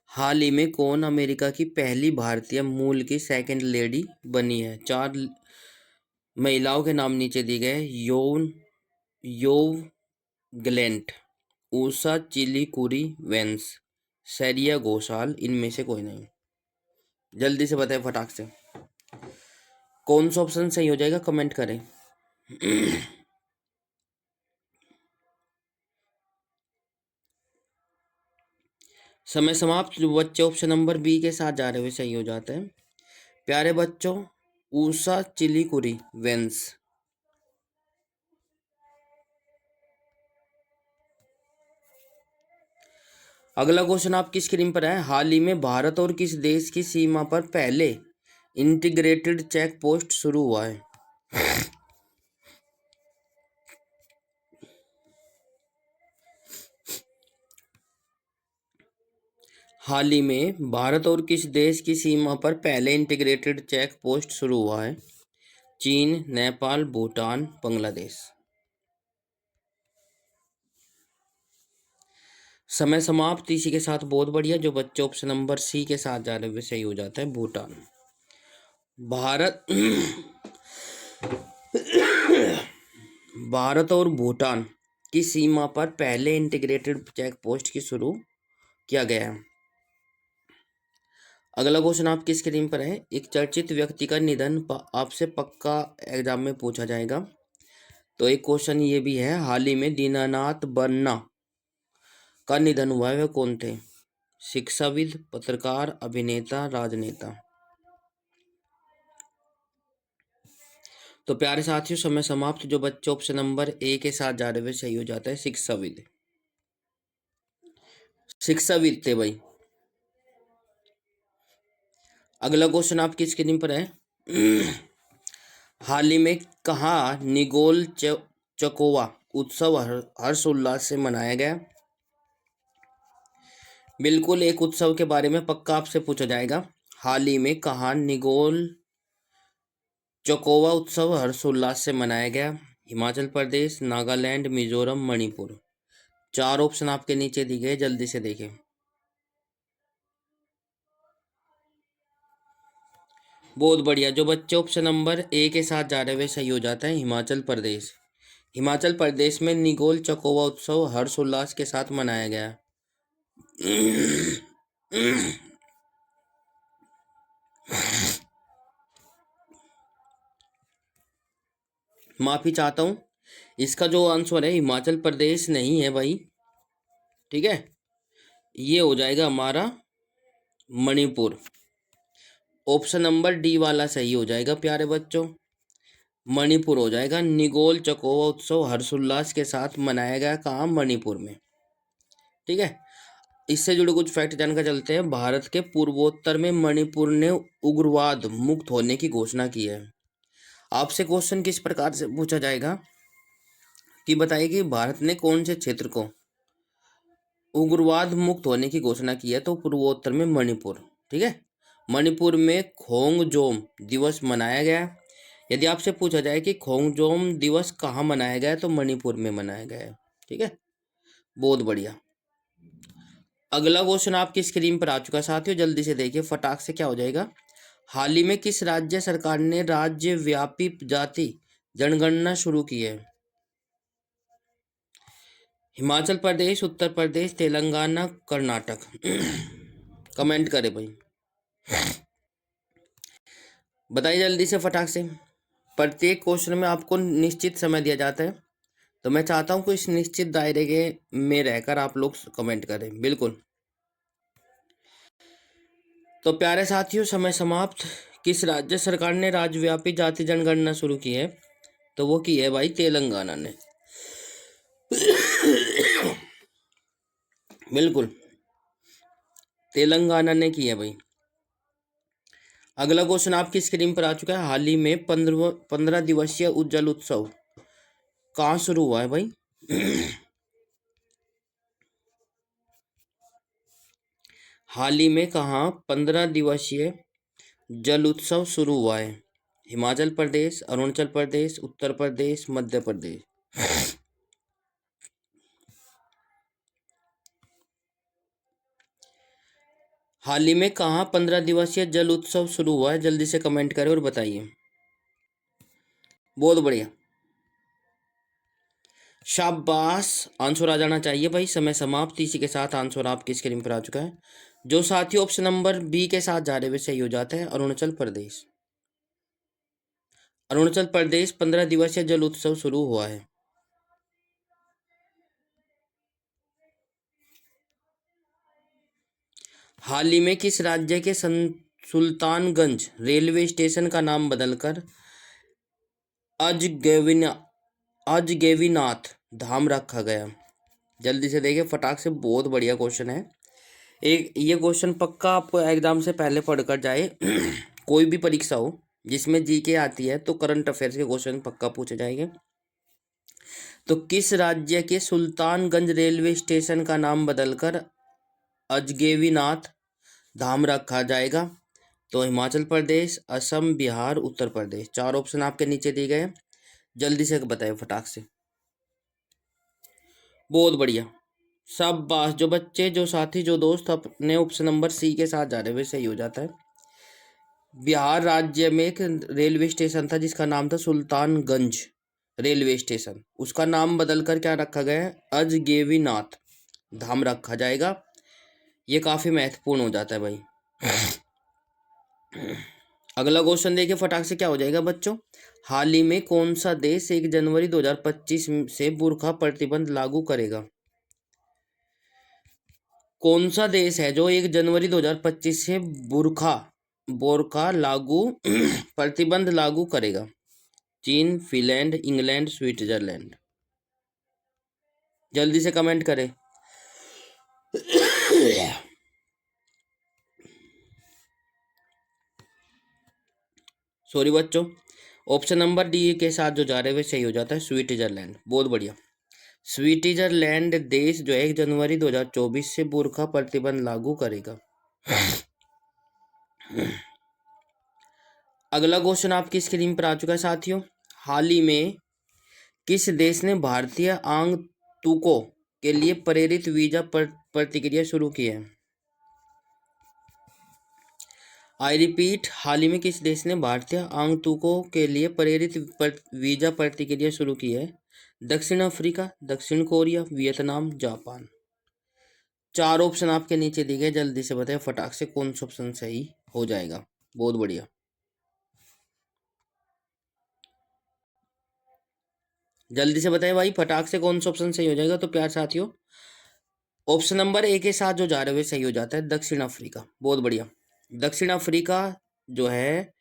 हाल ही में कौन अमेरिका की पहली भारतीय मूल की सेकंड लेडी बनी है। 4 महिलाओं के नाम नीचे दिए गए, Yoav ग्लेंट, Usha चिलीकुरी veins, Syria Ghoshal, इनमें से कोई नहीं। जल्दी से बताएं फटाक से कौन सा ऑप्शन सही हो जाएगा, कमेंट करें। समय समाप्त। जो बच्चे ऑप्शन नंबर बी के साथ जा रहे हुए सही हो जाते हैं प्यारे बच्चों, ऊषा चिलीकुरी वेंस। अगला क्वेश्चन आपकी स्क्रीन पर है। हाल ही में भारत और किस देश की सीमा पर पहले इंटीग्रेटेड चेक पोस्ट शुरू हुआ है। हाल ही में भारत और किस देश की सीमा पर पहले इंटीग्रेटेड चेक पोस्ट शुरू हुआ है। चीन, नेपाल, भूटान, बांग्लादेश। समय समाप्त। इसी के साथ बहुत बढ़िया। जो बच्चे ऑप्शन नंबर सी के साथ जा रहे हुए सही हो जाता है, भूटान। भारत और भूटान की सीमा पर पहले इंटीग्रेटेड चेक पोस्ट की शुरू किया गया है। अगला क्वेश्चन आपकी स्क्रीन पर है। एक चर्चित व्यक्ति का निधन आपसे पक्का एग्जाम में पूछा जाएगा। तो एक क्वेश्चन ये भी है, हाल ही में दीनानाथ बन्ना का निधन हुआ है, वह कौन थे। शिक्षाविद, पत्रकार, अभिनेता, राजनेता। तो प्यारे साथियों समय समाप्त। जो बच्चे ऑप्शन नंबर ए के साथ जा रहे हुए सही हो जाता है, शिक्षाविद। शिक्षाविद थे भाई। अगला क्वेश्चन आपकी स्क्रीन पर है। हाल ही में कहाँ निगोल चकोवा उत्सव हर्षोल्लास से मनाया गया। बिल्कुल एक उत्सव के बारे में पक्का आपसे पूछा जाएगा। हाल ही में कहाँ निगोल चौकोवा उत्सव हर्षोल्लास से मनाया गया? हिमाचल प्रदेश, नागालैंड, मिजोरम, मणिपुर। चार ऑप्शन आपके नीचे दिए गए, जल्दी से देखें। बहुत बढ़िया, जो बच्चे ऑप्शन नंबर ए के साथ जा रहे वे सही हो जाता है, हिमाचल प्रदेश। हिमाचल प्रदेश में निगोल चकोवा उत्सव हर्षोल्लास के साथ मनाया गया। माफी चाहता हूं, इसका जो आंसर है हिमाचल प्रदेश नहीं है भाई, ठीक है, ये हो जाएगा हमारा मणिपुर। ऑप्शन नंबर डी वाला सही हो जाएगा प्यारे बच्चों, मणिपुर हो जाएगा। निगोल चकोवा उत्सव हर्षोल्लास के साथ मनाया गया कहाँ? मणिपुर में, ठीक है। इससे जुड़े कुछ फैक्ट जानकर चलते हैं। भारत के पूर्वोत्तर में मणिपुर ने उग्रवाद मुक्त होने की घोषणा की है। आपसे क्वेश्चन किस प्रकार से पूछा जाएगा कि बताइए कि भारत ने कौन से क्षेत्र को उग्रवाद मुक्त होने की घोषणा की है? तो पूर्वोत्तर में मणिपुर, ठीक है। मणिपुर में खोंगजोम दिवस मनाया गया। यदि आपसे पूछा जाए कि खोंगजोम दिवस कहाँ मनाया गया है, तो मणिपुर में मनाया गया है, ठीक है। बहुत बढ़िया। अगला क्वेश्चन आपकी स्क्रीन पर आ चुका है साथियों, जल्दी से देखिए फटाक से क्या हो जाएगा। हाल ही में किस राज्य सरकार ने राज्य व्यापी जाति जनगणना शुरू की है? हिमाचल प्रदेश, उत्तर प्रदेश, तेलंगाना, कर्नाटक। कमेंट करें भाई, बताइए जल्दी से फटाक से। प्रत्येक क्वेश्चन में आपको निश्चित समय दिया जाता है, तो मैं चाहता हूं कि इस निश्चित दायरे के में रहकर आप लोग कमेंट करें, बिल्कुल। तो प्यारे साथियों, समय समाप्त। किस राज्य सरकार ने राज्यव्यापी जाति जनगणना शुरू की है? तो वो की है भाई तेलंगाना ने। बिल्कुल, तेलंगाना ने की है भाई। अगला क्वेश्चन आपकी स्क्रीन पर आ चुका है। हाल ही में 15 दिवसीय उज्जैन उत्सव कहाँ शुरू हुआ है भाई? हाल ही में कहाँ 15 दिवसीय जल उत्सव शुरू हुआ है? हिमाचल प्रदेश, अरुणाचल प्रदेश, उत्तर प्रदेश, मध्य प्रदेश। हाल ही में कहाँ 15 दिवसीय जल उत्सव शुरू हुआ है? जल्दी से कमेंट करें और बताइए। बहुत बढ़िया, शाबाश, आंसर आ जाना चाहिए भाई। समय समाप्त। इसी के साथ आंसर आपकी स्क्रीन पर आ चुका है। जो साथी ऑप्शन नंबर बी के साथ जा रहे वे सही हो जाता है, अरुणाचल प्रदेश। अरुणाचल प्रदेश 15 दिवसीय जल उत्सव शुरू हुआ है। हाल ही में किस राज्य के सुल्तानगंज रेलवे स्टेशन का नाम बदलकर अजगेवीनाथ धाम रखा गया? जल्दी से देखिए फटाक से, बहुत बढ़िया क्वेश्चन है। एक ये क्वेश्चन पक्का आपको एग्जाम से पहले पढ़कर जाए। कोई भी परीक्षा हो जिसमें जीके आती है तो करंट अफेयर्स के क्वेश्चन पक्का पूछे जाएंगे। तो किस राज्य के सुल्तानगंज रेलवे स्टेशन का नाम बदलकर अजगेवीनाथ धाम रखा जाएगा? तो हिमाचल प्रदेश, असम, बिहार, उत्तर प्रदेश। चार ऑप्शन आपके नीचे दिए गए, जल्दी से बताइए फटाक से। बहुत बढ़िया, शाबाश। जो बच्चे, जो साथी, जो दोस्त अपने ऑप्शन नंबर सी के साथ जा रहे वे सही हो जाता है। बिहार राज्य में एक रेलवे स्टेशन था जिसका नाम था सुल्तानगंज रेलवे स्टेशन, उसका नाम बदलकर क्या रखा गया है? अजगेवीनाथ धाम रखा जाएगा। ये काफी महत्वपूर्ण हो जाता है भाई। अगला क्वेश्चन देखिए फटाक से क्या हो जाएगा बच्चों। हाल ही में कौन सा देश 1 जनवरी 2025 से बुर्का प्रतिबंध लागू करेगा? कौन सा देश है जो 1 जनवरी 2025 से बोरखा लागू प्रतिबंध लागू करेगा? चीन, फिनलैंड, इंग्लैंड, स्विट्जरलैंड। जल्दी से कमेंट करें। सॉरी बच्चों, ऑप्शन नंबर डी के साथ जो जा रहे हैं सही हो जाता है, स्विट्जरलैंड। बहुत बढ़िया, स्विट्जरलैंड देश जो है 1 जनवरी 2024 से बुर्का प्रतिबंध लागू करेगा। अगला क्वेश्चन आपकी स्क्रीन पर आ चुका है साथियों। हाल ही में किस देश ने भारतीय आगंतुकों के लिए प्रेरित वीजा प्रतिक्रिया शुरू की है? आई रिपीट, हाल ही में किस देश ने भारतीय आगंतुकों के लिए प्रेरित वीजा प्रतिक्रिया शुरू की है? दक्षिण अफ्रीका, दक्षिण कोरिया, वियतनाम, जापान। 4 ऑप्शन आपके नीचे दिए गए, जल्दी से बताइए फटाक से कौन सा ऑप्शन सही हो जाएगा। बहुत बढ़िया, जल्दी से बताइए भाई फटाक से कौन सा ऑप्शन सही हो जाएगा। तो प्यार साथियों, ऑप्शन नंबर ए के साथ जो जा रहे हुए सही हो जाता है, दक्षिण अफ्रीका। बहुत बढ़िया, दक्षिण अफ्रीका जो है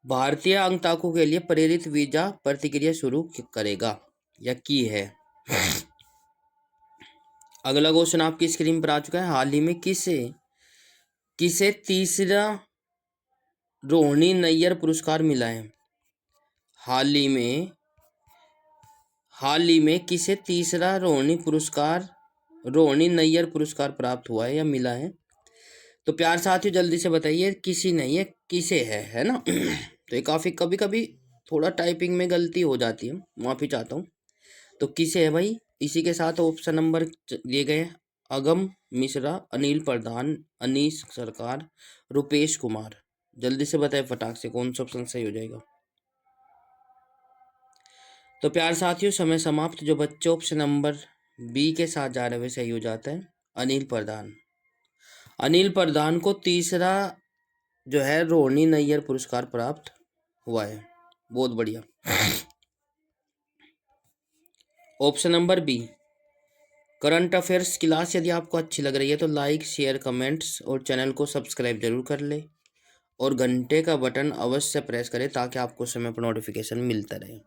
भारतीय आगंतुकों के लिए प्रेरित वीजा प्रतिक्रिया शुरू करेगा या की है। अगला क्वेश्चन आपकी स्क्रीन पर आ चुका है। हाल ही में किसे किसे तीसरा रोहिणी नैयर पुरस्कार मिला है? हाल ही में किसे तीसरा रोहिणी नैयर पुरस्कार प्राप्त हुआ है या मिला है? तो प्यार साथियों जल्दी से बताइए, किसी नहीं है, किसे है ना। तो ये काफ़ी कभी कभी थोड़ा टाइपिंग में गलती हो जाती है, माफ़ी चाहता हूँ। तो किसे है भाई? इसी के साथ ऑप्शन नंबर दिए गए हैं, अगम मिश्रा, अनिल प्रधान, अनीश सरकार, रुपेश कुमार। जल्दी से बताए फटाक से कौन सा ऑप्शन सही हो जाएगा। तो प्यार साथियों समय समाप्त। जो बच्चे ऑप्शन नंबर बी के साथ जा रहे हुए सही हो जाता है, अनिल प्रधान। अनिल प्रधान को तीसरा जो है रोहिणी नैयर पुरस्कार प्राप्त हुआ है। बहुत बढ़िया। Option number B, current affairs class यदि आपको अच्छी लग रही है तो लाइक, शेयर, कमेंट्स और चैनल को सब्सक्राइब जरूर कर ले और घंटे का बटन अवश्य प्रेस करें ताकि आपको समय पर नोटिफिकेशन मिलता रहे।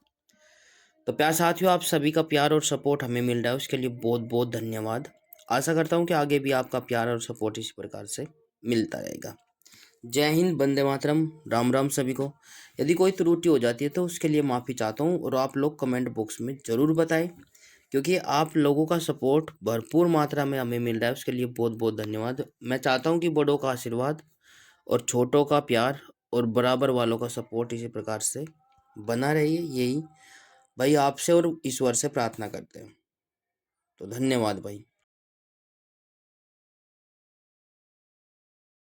तो प्यार साथियों, आप सभी का प्यार और सपोर्ट हमें मिल रहा है, उसके लिए बहुत बहुत धन्यवाद। आशा करता हूँ कि आगे भी आपका प्यार और सपोर्ट इसी प्रकार से मिलता रहेगा। जय हिंद, वंदे मातरम, राम राम सभी को। यदि कोई त्रुटि हो जाती है तो उसके लिए माफ़ी चाहता हूँ और आप लोग कमेंट बॉक्स में ज़रूर बताएं, क्योंकि आप लोगों का सपोर्ट भरपूर मात्रा में हमें मिल रहा है, उसके लिए बहुत बहुत धन्यवाद। मैं चाहता हूँ कि बड़ों का आशीर्वाद और छोटों का प्यार और बराबर वालों का सपोर्ट इसी प्रकार से बना रहिए, यही भाई आपसे और ईश्वर से प्रार्थना करते हैं। तो धन्यवाद भाई।